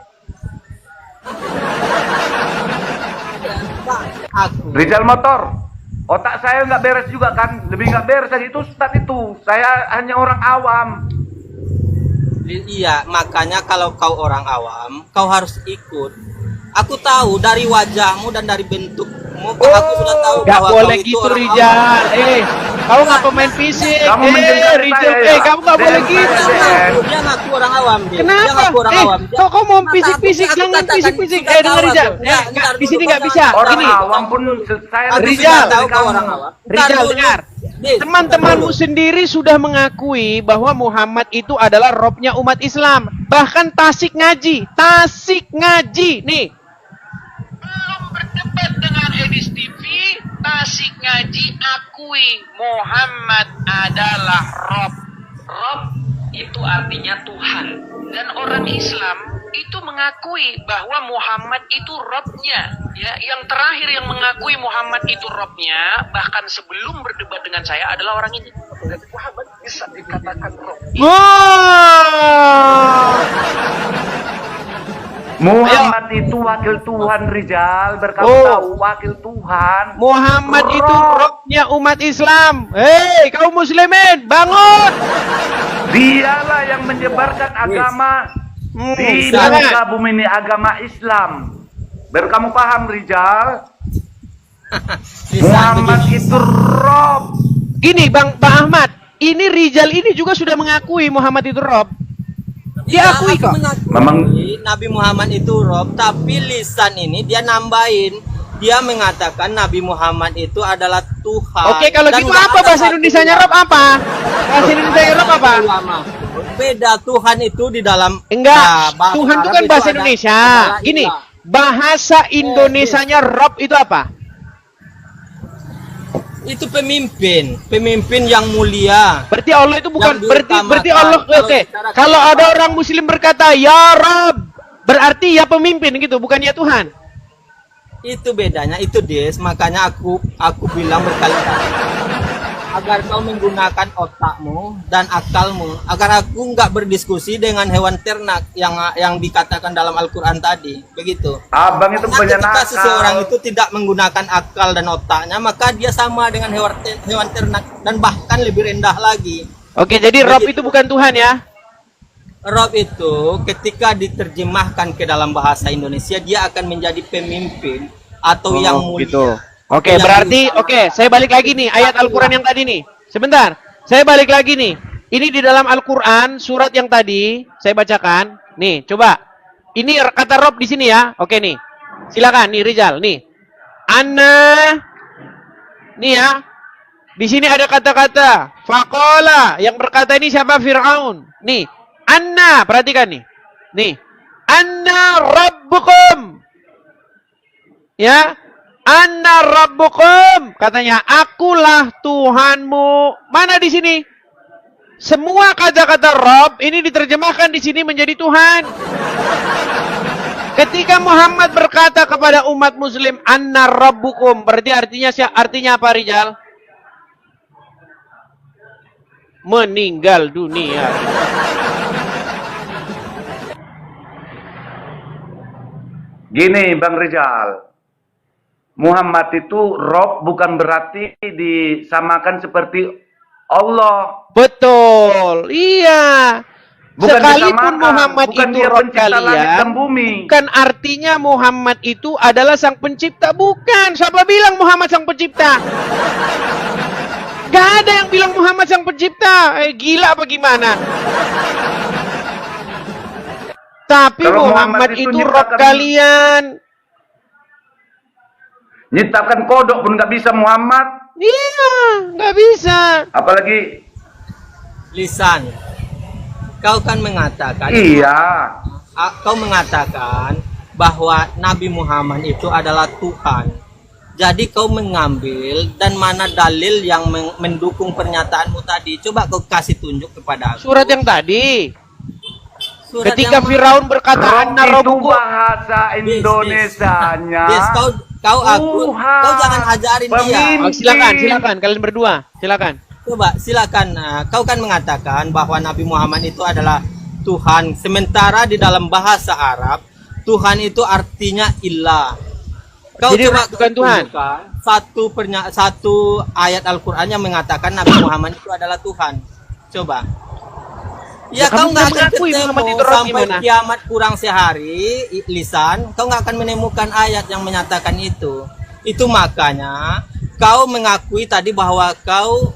Rizal Motor, otak saya nggak beres juga kan? Lebih nggak beres dari itu Ustadz itu. Saya hanya orang awam. Iya, makanya kalau kau orang awam, kau harus ikut. Aku tahu dari wajahmu dan dari bentukmu, aku sudah tahu Gak bahwa boleh kau itu gitu orang Rijal. awam. Kau nggak pemain fisik. Kamu menjengkelkan Rijal, saya, ya? kamu nggak boleh Dengan gitu. saya, Dia ngaku orang awam. Dia Kenapa? ngaku orang awam. Kok kau mau Maka fisik-fisik? aku Jangan katakan, fisik-fisik. sudah Dengar tahu Rijal. aku. Ya, ntar Di sini dulu, nggak kau bisa. jangan- Orang Gini, awam pun saya Aku lebih Rizal. pintar sudah tahu dari kau kamu. orang awam. Ntar Rijal, dulu. dengar. Dis, Teman-temanmu ntar dulu. sendiri sudah mengakui bahwa Muhammad itu adalah robnya umat Islam. Bahkan Tasik Ngaji. Nih. Belum berdebat dengan Edis TV, Tasik Ngaji akui Muhammad adalah Rob. Rob itu artinya Tuhan. Dan orang Islam itu mengakui bahwa Muhammad itu Robnya. Ya, yang terakhir yang mengakui Muhammad itu Robnya, bahkan sebelum berdebat dengan saya adalah orang ini. Muhammad bisa dikatakan Rob. Wow. Muhammad itu wakil Tuhan Rizal. Berkamu Oh. tahu wakil Tuhan. Muhammad itu Rob. robnya umat Islam. Hei, kaum muslimin, bangun. Dialah yang menyebarkan agama di silakan. muka bumi ini, agama Islam. Baru kamu paham Rizal. Lisan Muhammad begini. itu Rob. Gini, Bang Ahmad, ini Rijal ini juga sudah mengakui Muhammad itu Rob. Iya, Diakui aku kok. mengakui Memang- Nabi Muhammad itu Rob, tapi lisan ini dia nambahin. Dia mengatakan Nabi Muhammad itu adalah Tuhan. Oke, kalau Dan gitu nggak apa ada bahasa satu Indonesianya Rob apa? Bahasa Indonesianya Rob apa? ulama. Beda Tuhan itu di dalam Enggak, bahasa Tuhan itu Arab kan bahasa ada- Indonesia. adalah Gini, ilah. bahasa Indonesianya Rob itu apa? Itu pemimpin yang mulia. Berarti Allah itu bukan Yang berarti diutamakan. Allah Kalau oke. secara Kalau kata- ada orang muslim berkata ya Rob, berarti ya pemimpin gitu, bukan ya Tuhan. Itu bedanya, itu Des. Makanya aku bilang berkali-kali agar kau menggunakan otakmu dan akalmu, agar aku nggak berdiskusi dengan hewan ternak yang dikatakan dalam Al-Quran tadi, begitu. Abang itu Karena punya ketika nakal. seseorang itu tidak menggunakan akal dan otaknya, maka dia sama dengan hewan ternak dan bahkan lebih rendah lagi. Oke, jadi Rob Begitu. itu bukan Tuhan ya. Rob itu ketika diterjemahkan ke dalam bahasa Indonesia, dia akan menjadi pemimpin atau yang mulia. gitu. Oke, Yang berarti diutamakan. saya balik lagi nih ayat Al-Qur'an yang tadi nih. Sebentar. Saya balik lagi nih. Ini di dalam Al-Qur'an surat yang tadi saya bacakan. Nih, coba. Ini kata Rob di sini ya. Oke nih. Silakan nih Rizal, nih. Anna. Nih ya. Di sini ada kata-kata faqala, yang berkata ini siapa? Fir'aun. Nih. Anna, perhatikan nih. Nih. Anna rabbukum. Ya. Anna rabbukum, katanya akulah Tuhanmu. Mana di sini? Semua kata-kata Rabb ini diterjemahkan di sini menjadi Tuhan. Ketika Muhammad berkata kepada umat muslim Anna rabbukum, berarti artinya apa Rijal? Meninggal dunia. Gini Bang Rizal, Muhammad itu Rob bukan berarti disamakan seperti Allah. Betul, iya. Bukan Sekalipun disamakan, Muhammad bukan itu dia Rob pencipta langit kalian, dan bumi. bukan artinya Muhammad itu adalah sang pencipta. Bukan. Siapa bilang Muhammad sang pencipta? Gak ada yang bilang Muhammad sang pencipta. Gila apa gimana? Tapi Kalau Muhammad Muhammad itu itu Rob nyiptakan- kalian. Nyiptakan kodok pun nggak bisa Muhammad, Iya, nggak bisa. apalagi Lisan. kau kan mengatakan, Iya. kau mengatakan bahwa Nabi Muhammad itu adalah Tuhan. Jadi kau mengambil dan mana dalil yang mendukung pernyataanmu tadi? Coba kau kasih tunjuk kepada aku. Surat yang tadi. Surat Ketika yang Firaun berkata, Rob "Anna itu rabbukum." bahasa Indonesianya. Yes, kau jangan ajarin dia. Pemimpin. Oh, silakan kalian berdua. Silakan. Coba silakan. Kau kan mengatakan bahwa Nabi Muhammad itu adalah Tuhan. Sementara di dalam bahasa Arab, Tuhan itu artinya ilah. Kau Jadi coba bukan Tuhan. tunjukkan satu ayat Al-Quran yang mengatakan Nabi Muhammad itu adalah Tuhan. Coba. Ya, Ya, kau kamu nggak akan mengakui ketemu Muhammad itu Rob sampai gimana? kiamat kurang sehari, lisan. Kau nggak akan menemukan ayat yang menyatakan itu. Itu makanya kau mengakui tadi bahwa kau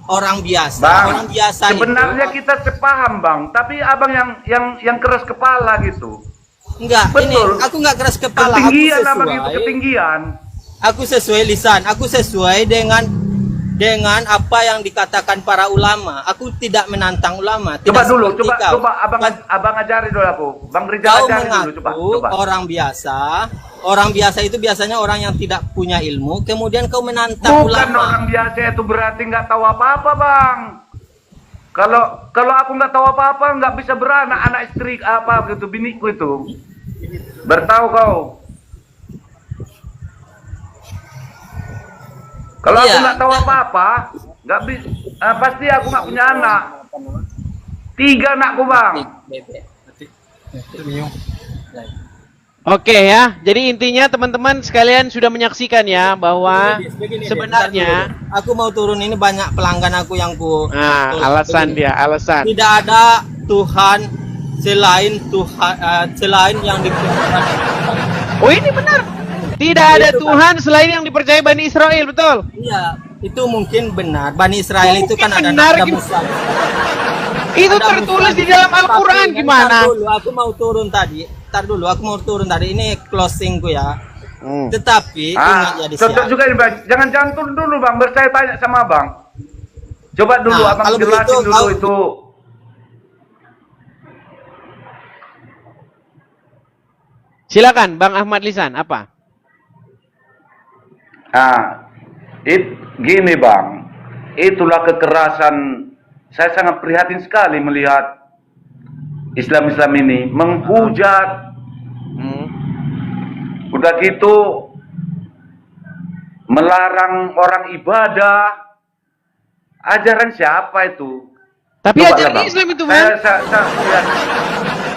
orang biasa. Bang, Orang biasa sebenarnya itu, kita sepaham, Bang. Tapi abang yang keras kepala gitu. enggak. Ini Betul. aku nggak keras kepala. Ketinggian abang itu, ketinggian. Aku sesuai lisan. Aku sesuai dengan apa yang dikatakan para ulama. Aku tidak menantang ulama. Tidak Coba dulu, seperti kau. coba abang ajari dulu aku. Bang Rizal Kau ajari mengaku dulu, coba. orang biasa. Orang biasa itu biasanya orang yang tidak punya ilmu. Kemudian kau menantang Bukan ulama. orang biasa itu berarti nggak tahu apa-apa, Bang. Kalau aku nggak tahu apa-apa, nggak bisa beranak, anak istri apa gitu, biniku itu. Bertahu kau. Kalau aku Iya. nggak tahu apa-apa, nggak bisa, pasti aku nggak punya anak. 3 anakku, Bang. Oke ya. Jadi intinya teman-teman sekalian sudah menyaksikan ya bahwa Begini, sebenarnya bentar dulu. aku mau turun ini banyak pelanggan aku yang alasan begini. dia, alasan. Tidak ada Tuhan selain selain yang dipercaya. Oh, ini benar. Tidak ada Tuhan selain yang dipercaya Bani Israel, betul? Iya, itu mungkin benar. Bani Israel Oh, itu kan mungkin ada benar, ada gimana? Musa. Itu Ada tertulis Musa. di dalam Tapi Al-Quran kan, gimana? Tar dulu, aku mau turun tadi. Aku mau turun tadi. Ini closingku ya. Tetapi ingat ya di Cocok juga ini, Bang. Jangan turun dulu, Bang. Saya tanya sama Bang. Coba dulu Nah, abang kalau jelasin begitu, dulu kau- itu. Silakan Bang Ahmad Lisan, apa? Gini, Bang. Itulah kekerasan. Saya sangat prihatin sekali melihat Islam-Islam ini menghujat. Udah gitu melarang orang ibadah. Ajaran siapa itu? Tapi Coba ajaran lah, Bang. Islam itu, Bang.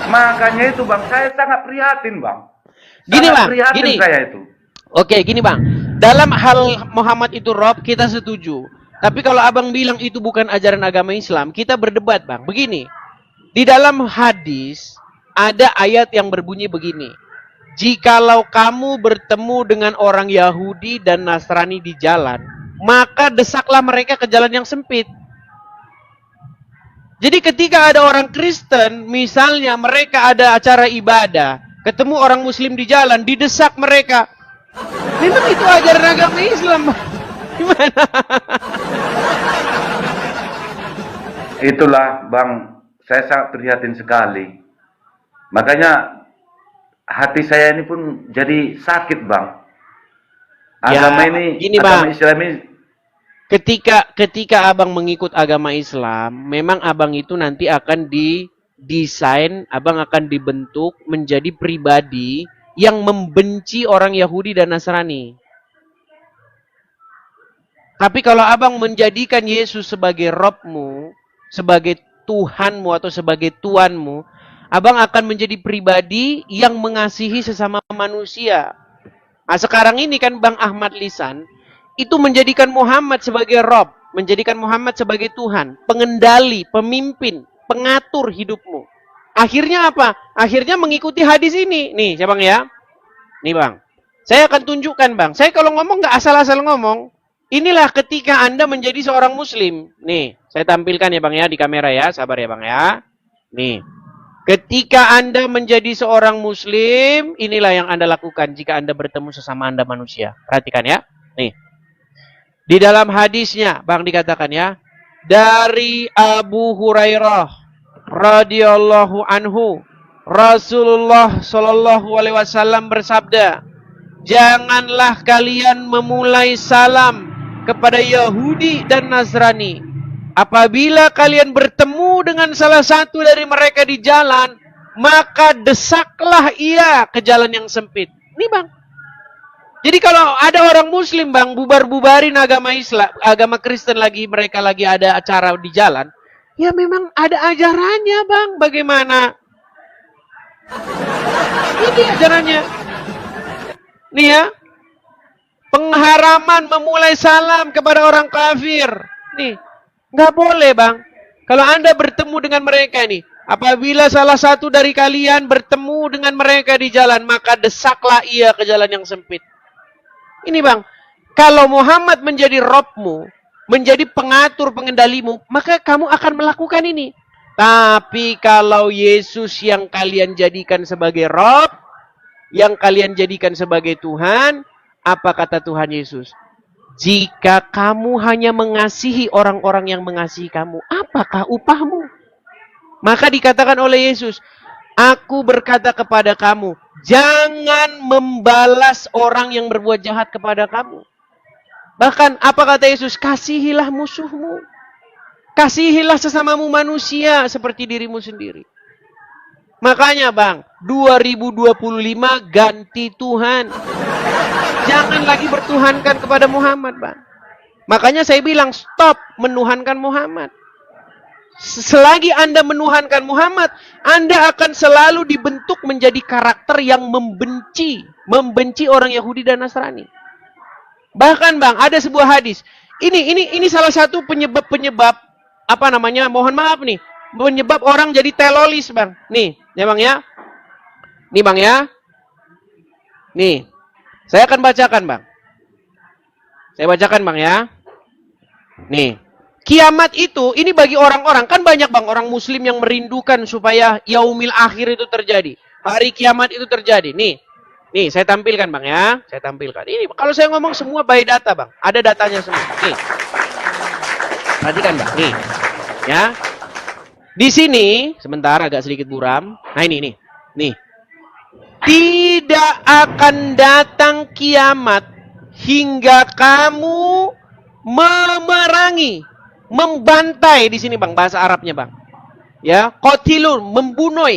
Makanya itu, Bang, saya sangat prihatin, Bang. Gini, Sangat Bang, prihatin gini. saya itu. Oke, gini Bang. Dalam hal Muhammad itu Rob, kita setuju. Tapi kalau Abang bilang itu bukan ajaran agama Islam, kita berdebat, Bang. Begini. Di dalam hadis ada ayat yang berbunyi begini. Jikalau kamu bertemu dengan orang Yahudi dan Nasrani di jalan, maka desaklah mereka ke jalan yang sempit. Jadi ketika ada orang Kristen, misalnya mereka ada acara ibadah, ketemu orang Muslim di jalan, didesak mereka. Memang itu ajaran agama Islam. Gimana? Itulah, Bang, saya sangat prihatin sekali. Makanya hati saya ini pun jadi sakit, Bang. Agama agama Bang. Islam ini. Ketika Abang mengikut agama Islam, memang Abang itu nanti akan didesain, Abang akan dibentuk menjadi pribadi yang membenci orang Yahudi dan Nasrani. Tapi kalau Abang menjadikan Yesus sebagai Robmu, sebagai Tuhanmu atau sebagai Tuanmu, Abang akan menjadi pribadi yang mengasihi sesama manusia. Nah, sekarang ini kan Bang Ahmad Lisan itu menjadikan Muhammad sebagai Rob, menjadikan Muhammad sebagai Tuhan, pengendali, pemimpin, pengatur hidupmu. Akhirnya apa? Akhirnya mengikuti hadis ini. Nih, ya Bang ya. Nih Bang, saya akan tunjukkan Bang. Saya kalau ngomong nggak asal-asal ngomong. Inilah ketika Anda menjadi seorang Muslim. Nih, saya tampilkan ya Bang ya di kamera ya. Sabar ya Bang ya. Nih, ketika Anda menjadi seorang Muslim, inilah yang Anda lakukan jika Anda bertemu sesama Anda manusia. Perhatikan ya. Nih, di dalam hadisnya Bang dikatakan ya, dari Abu Hurairah radhiyallahu anhu, Rasulullah Shallallahu alaihi wasallam bersabda, "Janganlah kalian memulai salam kepada Yahudi dan Nasrani. Apabila kalian bertemu dengan salah satu dari mereka di jalan, maka desaklah ia ke jalan yang sempit." Ini Bang. Jadi kalau ada orang Muslim Bang, bubar-bubarin agama Islam, agama Kristen mereka lagi ada acara di jalan, ya memang ada ajarannya Bang. Bagaimana? Ini ajarannya. Nih ya. Pengharaman memulai salam kepada orang kafir. Nih. Nggak boleh Bang. Kalau Anda bertemu dengan mereka nih. Apabila salah satu dari kalian bertemu dengan mereka di jalan, maka desaklah ia ke jalan yang sempit. Ini Bang. Kalau Muhammad menjadi Robmu, menjadi pengatur pengendalimu, maka kamu akan melakukan ini. Tapi kalau Yesus yang kalian jadikan sebagai Rob, yang kalian jadikan sebagai Tuhan, apa kata Tuhan Yesus? Jika kamu hanya mengasihi orang-orang yang mengasihi kamu, apakah upahmu? Maka dikatakan oleh Yesus, aku berkata kepada kamu, jangan membalas orang yang berbuat jahat kepada kamu. Bahkan apa kata Yesus? Kasihilah musuhmu. Kasihilah sesamamu manusia seperti dirimu sendiri. Makanya Bang, 2025 ganti Tuhan. Jangan lagi bertuhankan kepada Muhammad Bang. Makanya saya bilang stop menuhankan Muhammad. Selagi Anda menuhankan Muhammad, Anda akan selalu dibentuk menjadi karakter yang membenci orang Yahudi dan Nasrani. Bahkan Bang, ada sebuah hadis. Ini salah satu penyebab apa namanya? Mohon maaf nih, penyebab orang jadi telolis Bang. Nih, ya Bang ya. Nih Bang ya. Nih. Saya akan bacakan Bang. Saya bacakan Bang ya. Nih. Kiamat itu, ini bagi orang-orang, kan banyak Bang orang Muslim yang merindukan supaya yaumil akhir itu terjadi. Hari kiamat itu terjadi. Nih, saya tampilkan Bang ya. Saya tampilkan. Ini kalau saya ngomong semua by data Bang. Ada datanya semua. Nih. Perhatikan Bang. Nih. Ya. Di sini, sebentar agak sedikit buram. Nah ini nih. Nih. Tidak akan datang kiamat hingga kamu memerangi, membantai di sini Bang, bahasa Arabnya Bang. Ya, qatilun, membunuh.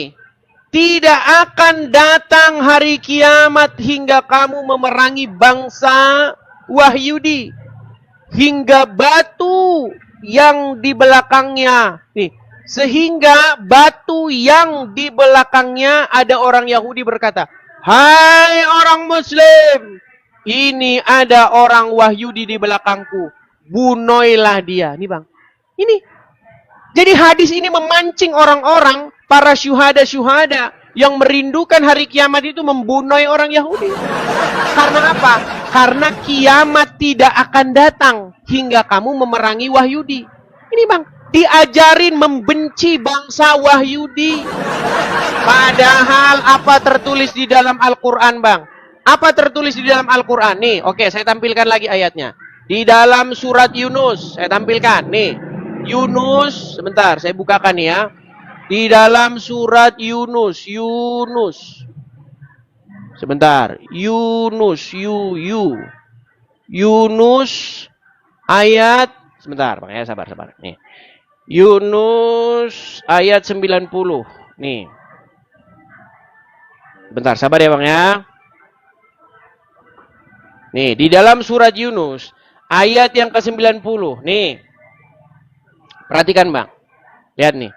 Tidak akan datang hari kiamat hingga kamu memerangi bangsa Wahyudi, hingga batu yang di belakangnya. Nih, sehingga batu yang di belakangnya ada orang Yahudi berkata, "Hai orang Muslim, ini ada orang Wahyudi di belakangku. Bunuhlah dia." Nih Bang. Ini. Jadi hadis ini memancing orang-orang, para syuhada-syuhada yang merindukan hari kiamat itu membunuh orang Yahudi. Karena apa? Karena kiamat tidak akan datang hingga kamu memerangi Wahyudi. Ini Bang. Diajarin membenci bangsa Wahyudi. Padahal apa tertulis di dalam Al-Quran Bang? Apa tertulis di dalam Al-Quran? Nih, oke, saya tampilkan lagi ayatnya. Di dalam surat Yunus, saya tampilkan. Nih, Yunus, sebentar, saya bukakan ya. Di dalam surat Yunus. Sebentar, Yunus ayat, sebentar, Bang ya, sabar. Nih. Yunus ayat 90. Nih. Bentar, sabar ya Bang ya. Nih, di dalam surat Yunus ayat yang ke-90. Nih. Perhatikan Bang. Lihat nih.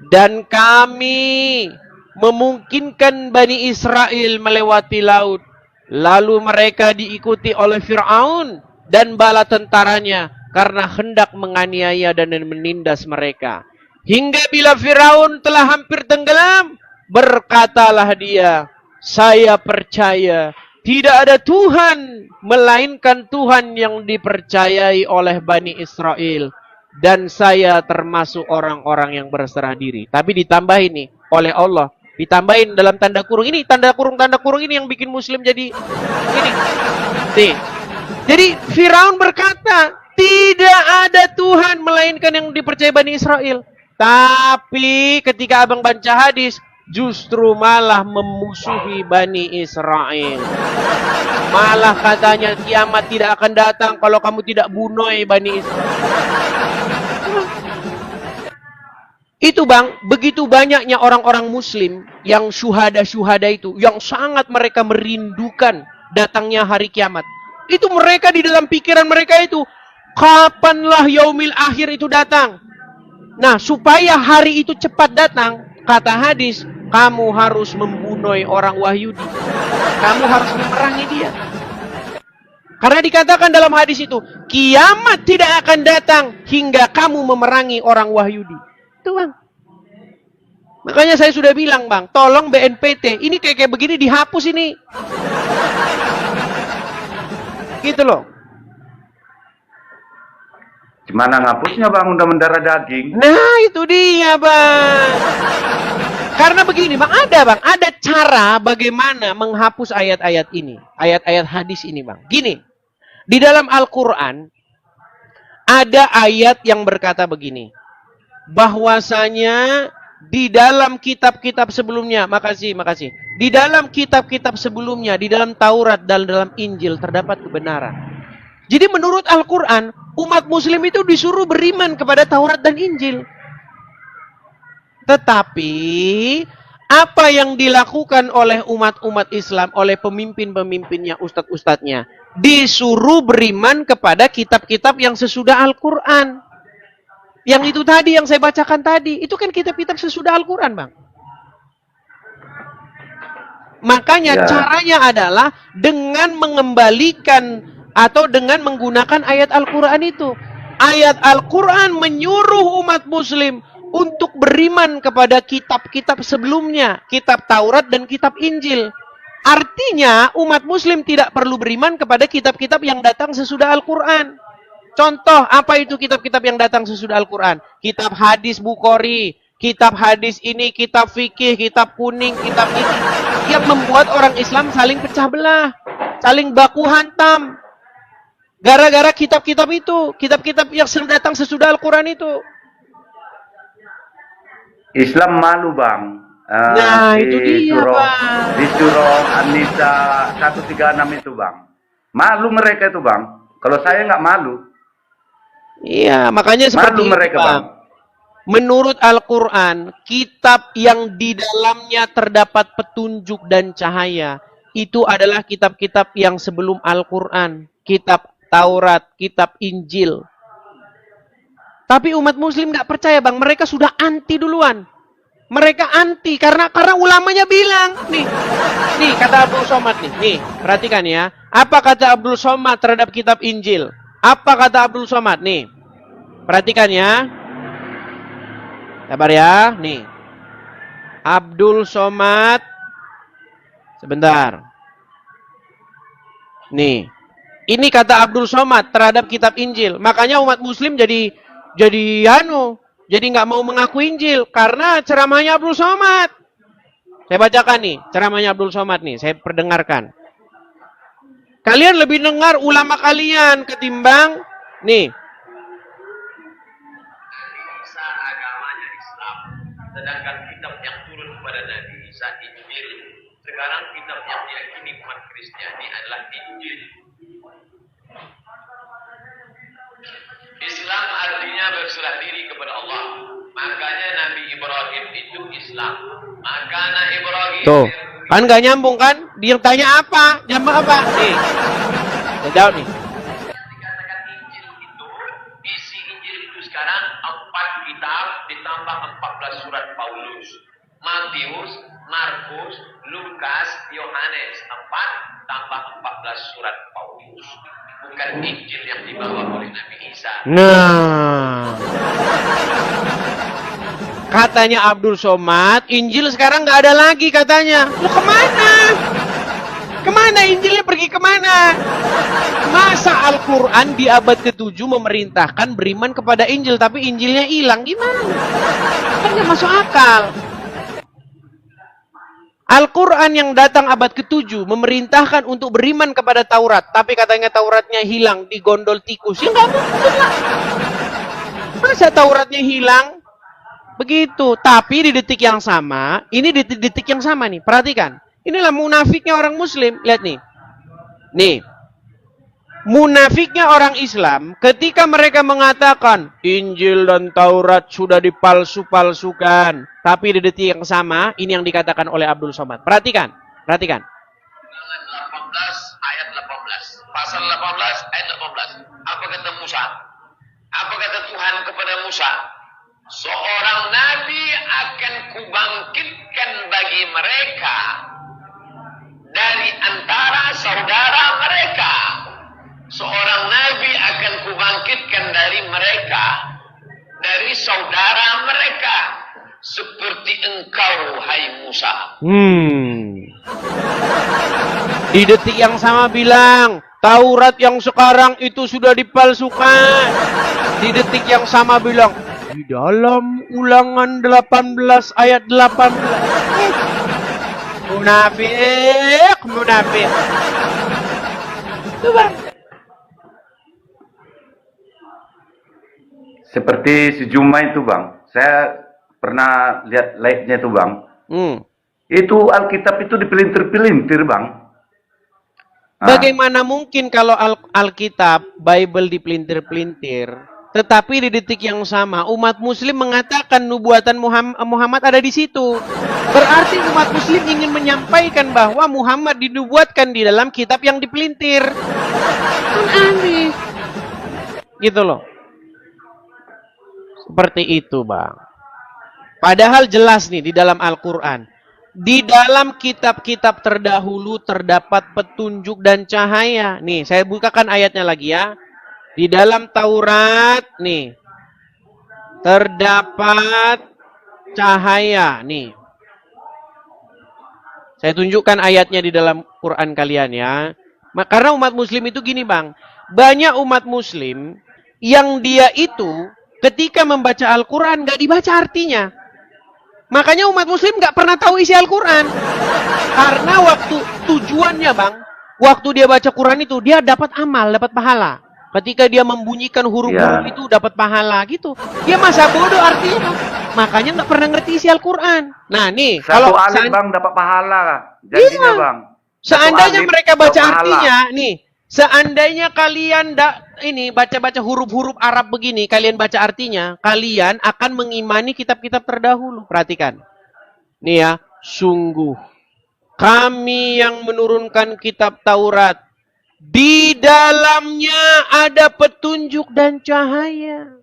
Dan kami memungkinkan Bani Israel melewati laut. Lalu mereka diikuti oleh Fir'aun dan bala tentaranya. Karena hendak menganiaya dan menindas mereka. Hingga bila Firaun telah hampir tenggelam, berkatalah dia, saya percaya tidak ada Tuhan melainkan Tuhan yang dipercayai oleh Bani Israel. Dan saya termasuk orang-orang yang berserah diri. Tapi ditambahin nih oleh Allah. Ditambahin dalam tanda kurung. Ini tanda kurung ini yang bikin Muslim jadi ini. Nih. Jadi Firaun berkata, tidak ada Tuhan melainkan yang dipercaya Bani Israel. Tapi ketika abang baca hadis, justru malah memusuhi Bani Israel. Malah katanya kiamat tidak akan datang kalau kamu tidak bunuh Bani Israel. Itu bang, begitu banyaknya orang-orang muslim yang syuhada-syuhada itu, yang sangat mereka merindukan datangnya hari kiamat. Itu mereka di dalam pikiran mereka itu, kapanlah yaumil akhir itu datang. Nah, supaya hari itu cepat datang, kata hadis, kamu harus membunuh orang Wahyudi. Kamu harus memerangi dia. Karena dikatakan dalam hadis itu, kiamat tidak akan datang hingga kamu memerangi orang Wahyudi. Itu bang. Makanya saya sudah bilang bang, tolong BNPT, ini kayak begini dihapus ini. Gitu loh. Gimana ngapusnya bang, udah mendarah daging? Nah itu dia bang. Karena begini bang, ada cara bagaimana menghapus ayat-ayat ini. Ayat-ayat hadis ini bang. Gini, di dalam Al-Quran, ada ayat yang berkata begini. Bahwasanya di dalam kitab-kitab sebelumnya, makasih. Di dalam kitab-kitab sebelumnya, di dalam Taurat dan dalam Injil terdapat kebenaran. Jadi menurut Al-Quran, umat muslim itu disuruh beriman kepada Taurat dan Injil. Tetapi, apa yang dilakukan oleh umat-umat Islam, oleh pemimpin-pemimpinnya, ustadz-ustadznya, disuruh beriman kepada kitab-kitab yang sesudah Al-Quran. Yang itu tadi, yang saya bacakan tadi, itu kan kitab-kitab sesudah Al-Quran, bang. Makanya caranya adalah dengan mengembalikan atau dengan menggunakan ayat Al-Quran itu. Ayat Al-Quran menyuruh umat muslim untuk beriman kepada kitab-kitab sebelumnya. Kitab Taurat dan kitab Injil. Artinya umat muslim tidak perlu beriman kepada kitab-kitab yang datang sesudah Al-Quran. Contoh, apa itu kitab-kitab yang datang sesudah Al-Quran? Kitab hadis Bukhari, kitab hadis ini, kitab fikih, kitab kuning, kitab ini. Yang membuat orang Islam saling pecah belah. Saling baku hantam. Gara-gara kitab-kitab itu, kitab-kitab yang datang sesudah Al-Quran itu. Islam malu bang. Nah, itu dia bang. Di surah An-Nisa 136 itu bang. Malu mereka itu bang. Kalau saya nggak malu. Iya, makanya seperti malu mereka itu, bang. Menurut Al-Quran, kitab yang di dalamnya terdapat petunjuk dan cahaya, itu adalah kitab-kitab yang sebelum Al-Quran. Kitab Taurat, kitab Injil. Tapi umat muslim nggak percaya bang, mereka sudah anti duluan. Mereka anti karena ulamanya bilang nih kata Abdul Somad nih perhatikan ya, apa kata Abdul Somad terhadap kitab Injil? Apa kata Abdul Somad nih? Perhatikan ya, sabar ya, nih Abdul Somad, sebentar, nih. Ini kata Abdul Somad terhadap kitab Injil. Makanya umat muslim jadi nggak mau mengaku Injil karena ceramahnya Abdul Somad. Saya bacakan nih ceramahnya Abdul Somad nih, saya perdengarkan. Kalian lebih dengar ulama kalian ketimbang nih. Isa agamanya Islam, sedangkan kitab yang turun kepada Nabi Isa Injil. Sekarang kitab yang diyakini umat Kristiani adalah Injil. Islam artinya berserah diri kepada Allah. Makanya Nabi Ibrahim itu Islam. Makanya Ibrahim. Tuh, kan gak nyambung kan? Dia tanya apa? Nyambung apa? Nih, saya jawab nih. Yang dikatakan Injil itu, isi Injil itu sekarang 4 kitab ditambah 14 surat Paulus. Matius, Markus, Lukas, Yohanes. 4 tambah 14 surat Paulus. Bukan Injil yang dibawa oleh Nabi Isa. Nah, katanya Abdul Somad, Injil sekarang nggak ada lagi katanya. Lu kemana? Kemana Injilnya pergi kemana? Masa Al-Quran di abad ke-7 memerintahkan beriman kepada Injil, tapi Injilnya hilang? Gimana? Kan nggak masuk akal. Al-Quran yang datang abad ke-7 memerintahkan untuk beriman kepada Taurat, tapi katanya Tauratnya hilang di gondol tikus. Ya nggak mungkin lah. Masa Tauratnya hilang? Begitu. Tapi di detik yang sama, ini di detik yang sama nih. Perhatikan. Inilah munafiknya orang Muslim. Lihat nih. Nih. Munafiknya orang Islam ketika mereka mengatakan Injil dan Taurat sudah dipalsu-palsukan. Tapi di detik yang sama, ini yang dikatakan oleh Abdul Somad. Perhatikan. Perhatikan. 18 ayat 18. Pasal 18 ayat 18. Apa kata Musa? Apa kata Tuhan kepada Musa? Seorang nabi akan kubangkitkan bagi mereka dari antara saudara mereka. Seorang nabi akan kubangkitkan dari mereka, dari saudara mereka, seperti engkau, hai Musa. Di detik yang sama bilang, Taurat yang sekarang itu sudah dipalsukan. Di detik yang sama bilang, di dalam Ulangan 18 ayat 18. Munafik, munafik. Itu bang. Seperti si Juma itu bang, saya pernah lihat live-nya itu bang. Itu Alkitab itu dipelintir-pelintir bang. Bagaimana mungkin kalau Alkitab, Bible dipelintir-pelintir, tetapi di detik yang sama umat Muslim mengatakan nubuatan Muhammad ada di situ. Berarti umat Muslim ingin menyampaikan bahwa Muhammad dinubuatkan di dalam kitab yang dipelintir. Kan aneh. Gitu loh. Seperti itu, Bang. Padahal jelas nih di dalam Al-Quran. Di dalam kitab-kitab terdahulu terdapat petunjuk dan cahaya. Nih, saya bukakan ayatnya lagi ya. Di dalam Taurat, nih. Terdapat cahaya, nih. Saya tunjukkan ayatnya di dalam Quran kalian ya. Karena umat muslim itu gini bang. Banyak umat muslim yang dia itu ketika membaca Al-Quran gak dibaca artinya. Makanya umat muslim gak pernah tahu isi Al-Quran. Karena waktu tujuannya bang, waktu dia baca Quran itu dia dapat amal, dapat pahala. Ketika dia membunyikan huruf-huruf itu dapat pahala gitu. Dia masa bodoh artinya. Makanya gak pernah ngerti isi Al-Quran. Nah nih, satu alif bang dapat pahala janjinya bang. Seandainya mereka baca artinya, nih. Seandainya kalian ini baca-baca huruf-huruf Arab begini, kalian baca artinya, kalian akan mengimani kitab-kitab terdahulu. Perhatikan. Nih ya, sungguh kami yang menurunkan kitab Taurat, di dalamnya ada petunjuk dan cahaya.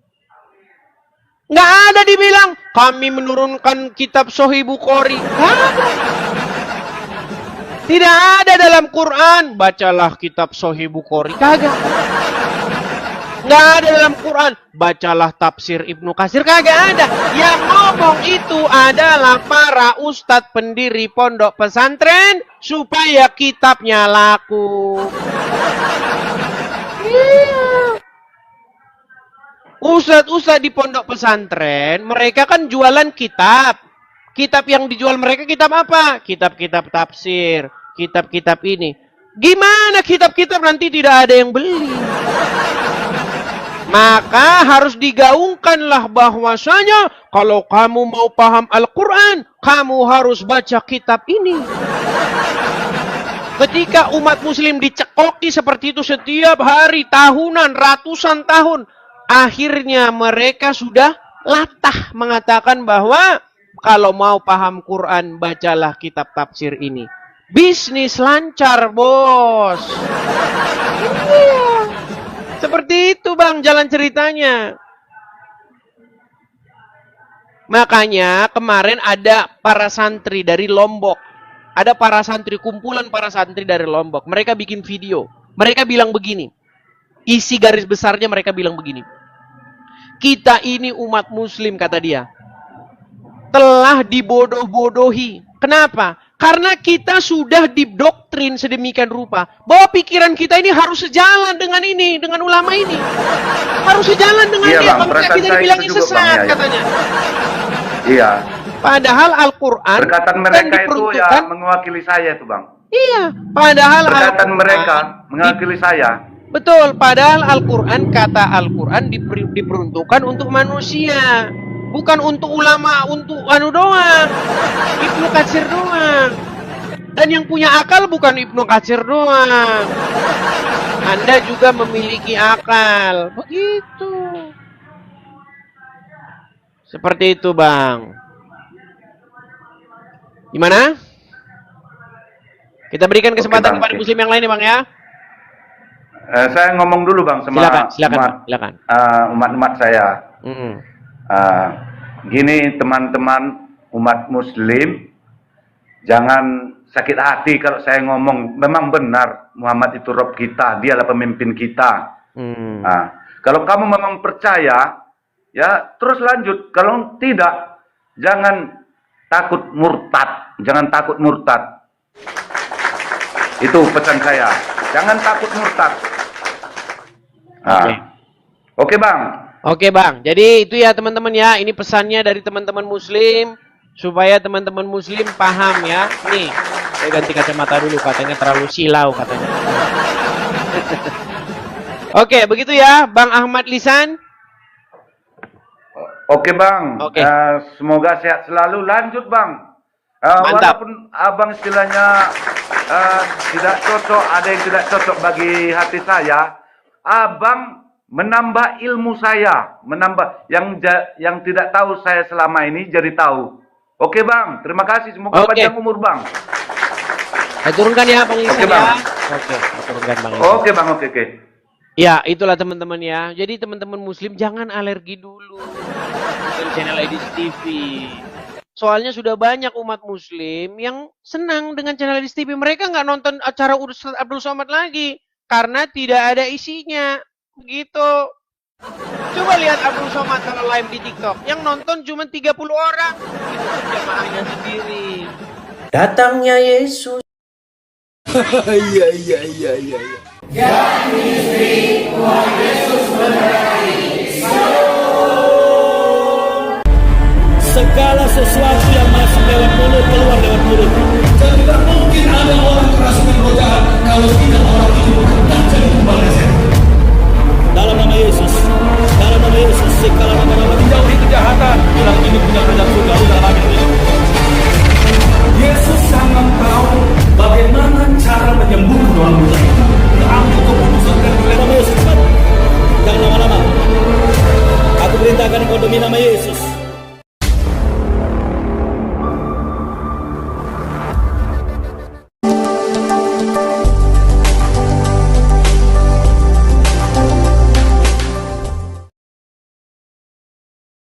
Nggak ada dibilang kami menurunkan kitab Sahih Bukhari. Nggak ada. Tidak ada dalam Quran, bacalah kitab Sahih Bukhari. Kagak. Nggak ada dalam Quran, bacalah tafsir Ibnu Katsir. Kagak ada. Yang ngomong itu adalah para ustadz pendiri pondok pesantren supaya kitabnya laku. Ustadz-ustadz di pondok pesantren, mereka kan jualan kitab. Kitab yang dijual mereka kitab apa? Kitab-kitab tafsir. Kitab-kitab ini. Gimana kitab-kitab nanti tidak ada yang beli? Maka harus digaungkanlah bahwasanya kalau kamu mau paham Al-Quran, kamu harus baca kitab ini. Ketika umat muslim dicekoki seperti itu setiap hari, tahunan, ratusan tahun, akhirnya mereka sudah latah mengatakan bahwa kalau mau paham Quran, bacalah kitab tafsir ini. Bisnis lancar, bos. Seperti itu bang jalan ceritanya. Makanya kemarin ada para santri dari Lombok. Ada para santri, kumpulan para santri dari Lombok. Mereka bikin video. Mereka bilang begini. Isi garis besarnya mereka bilang begini. Kita ini umat muslim, kata dia, telah dibodoh-bodohi. Kenapa? Karena kita sudah didoktrin sedemikian rupa bahwa pikiran kita ini harus sejalan dengan ini, dengan ulama ini. Harus sejalan dengan dia. Bang, kita dibilangin sesat katanya. Iya. Padahal Al-Quran perkataan mereka itu ya mewakili saya itu bang. Iya. Padahal perkataan mereka mewakili saya. Betul. Padahal Al-Quran, kata Al-Quran diperuntukkan untuk manusia. Bukan untuk ulama, untuk anu doang. Ibnu Katsir doang. Dan yang punya akal bukan Ibnu Katsir doang. Anda juga memiliki akal. Begitu. Seperti itu, Bang. Gimana? Kita berikan kesempatan kepada muslim yang lain, Bang, ya. Saya ngomong dulu, Bang, sama silakan. umat-umat saya. Gini, teman-teman umat muslim, jangan sakit hati kalau saya ngomong. Memang benar Muhammad itu Rob kita, dialah pemimpin kita. Kalau kamu memang percaya, ya terus lanjut. Kalau tidak, jangan takut murtad. Jangan takut murtad. Itu pesan saya. Jangan takut murtad. Oke, Bang. Oke, Bang. Jadi itu ya teman-teman ya. Ini pesannya dari teman-teman muslim supaya teman-teman muslim paham ya. Nih, saya ganti kacamata dulu, katanya terlalu silau katanya. Oke, begitu ya, Bang Ahmad Lisan. Oke, Bang. Oke. Semoga sehat selalu. Lanjut, Bang. Mantap. Walaupun abang istilahnya tidak cocok, ada yang tidak cocok bagi hati saya, abang menambah ilmu saya, menambah yang tidak tahu saya selama ini jadi tahu. Oke, Bang, terima kasih. Semoga panjang umur, Bang. Saya turunkan ya, Bang Lisan. Oke, Bang. Ya. Oke, saya turunkan, Bang Lisan. Oke, Bang. Oke. Ya, itulah teman-teman ya. Jadi teman-teman muslim jangan alergi dulu dengan channel Edis TV. Soalnya sudah banyak umat muslim yang senang dengan channel Edis TV. Mereka nggak nonton acara Ustaz Abdul Somad lagi karena tidak ada isinya. Begitu. Coba lihat Abdul Somad kalau live di TikTok. Yang nonton cuma 30 orang. Itu jamaahnya sendiri. Datangnya Yesus. Segala sesuatu yang masuk lewat mulut keluar lewat mulut. Dan tidak mungkin ada orang kerasukan roh jahat kalau tidak orang itu bekerja jadi pembalasnya. Dalam nama Yesus, segala nama-nama dijauhi kejahatan. Bilang ini punya kerajaan surga.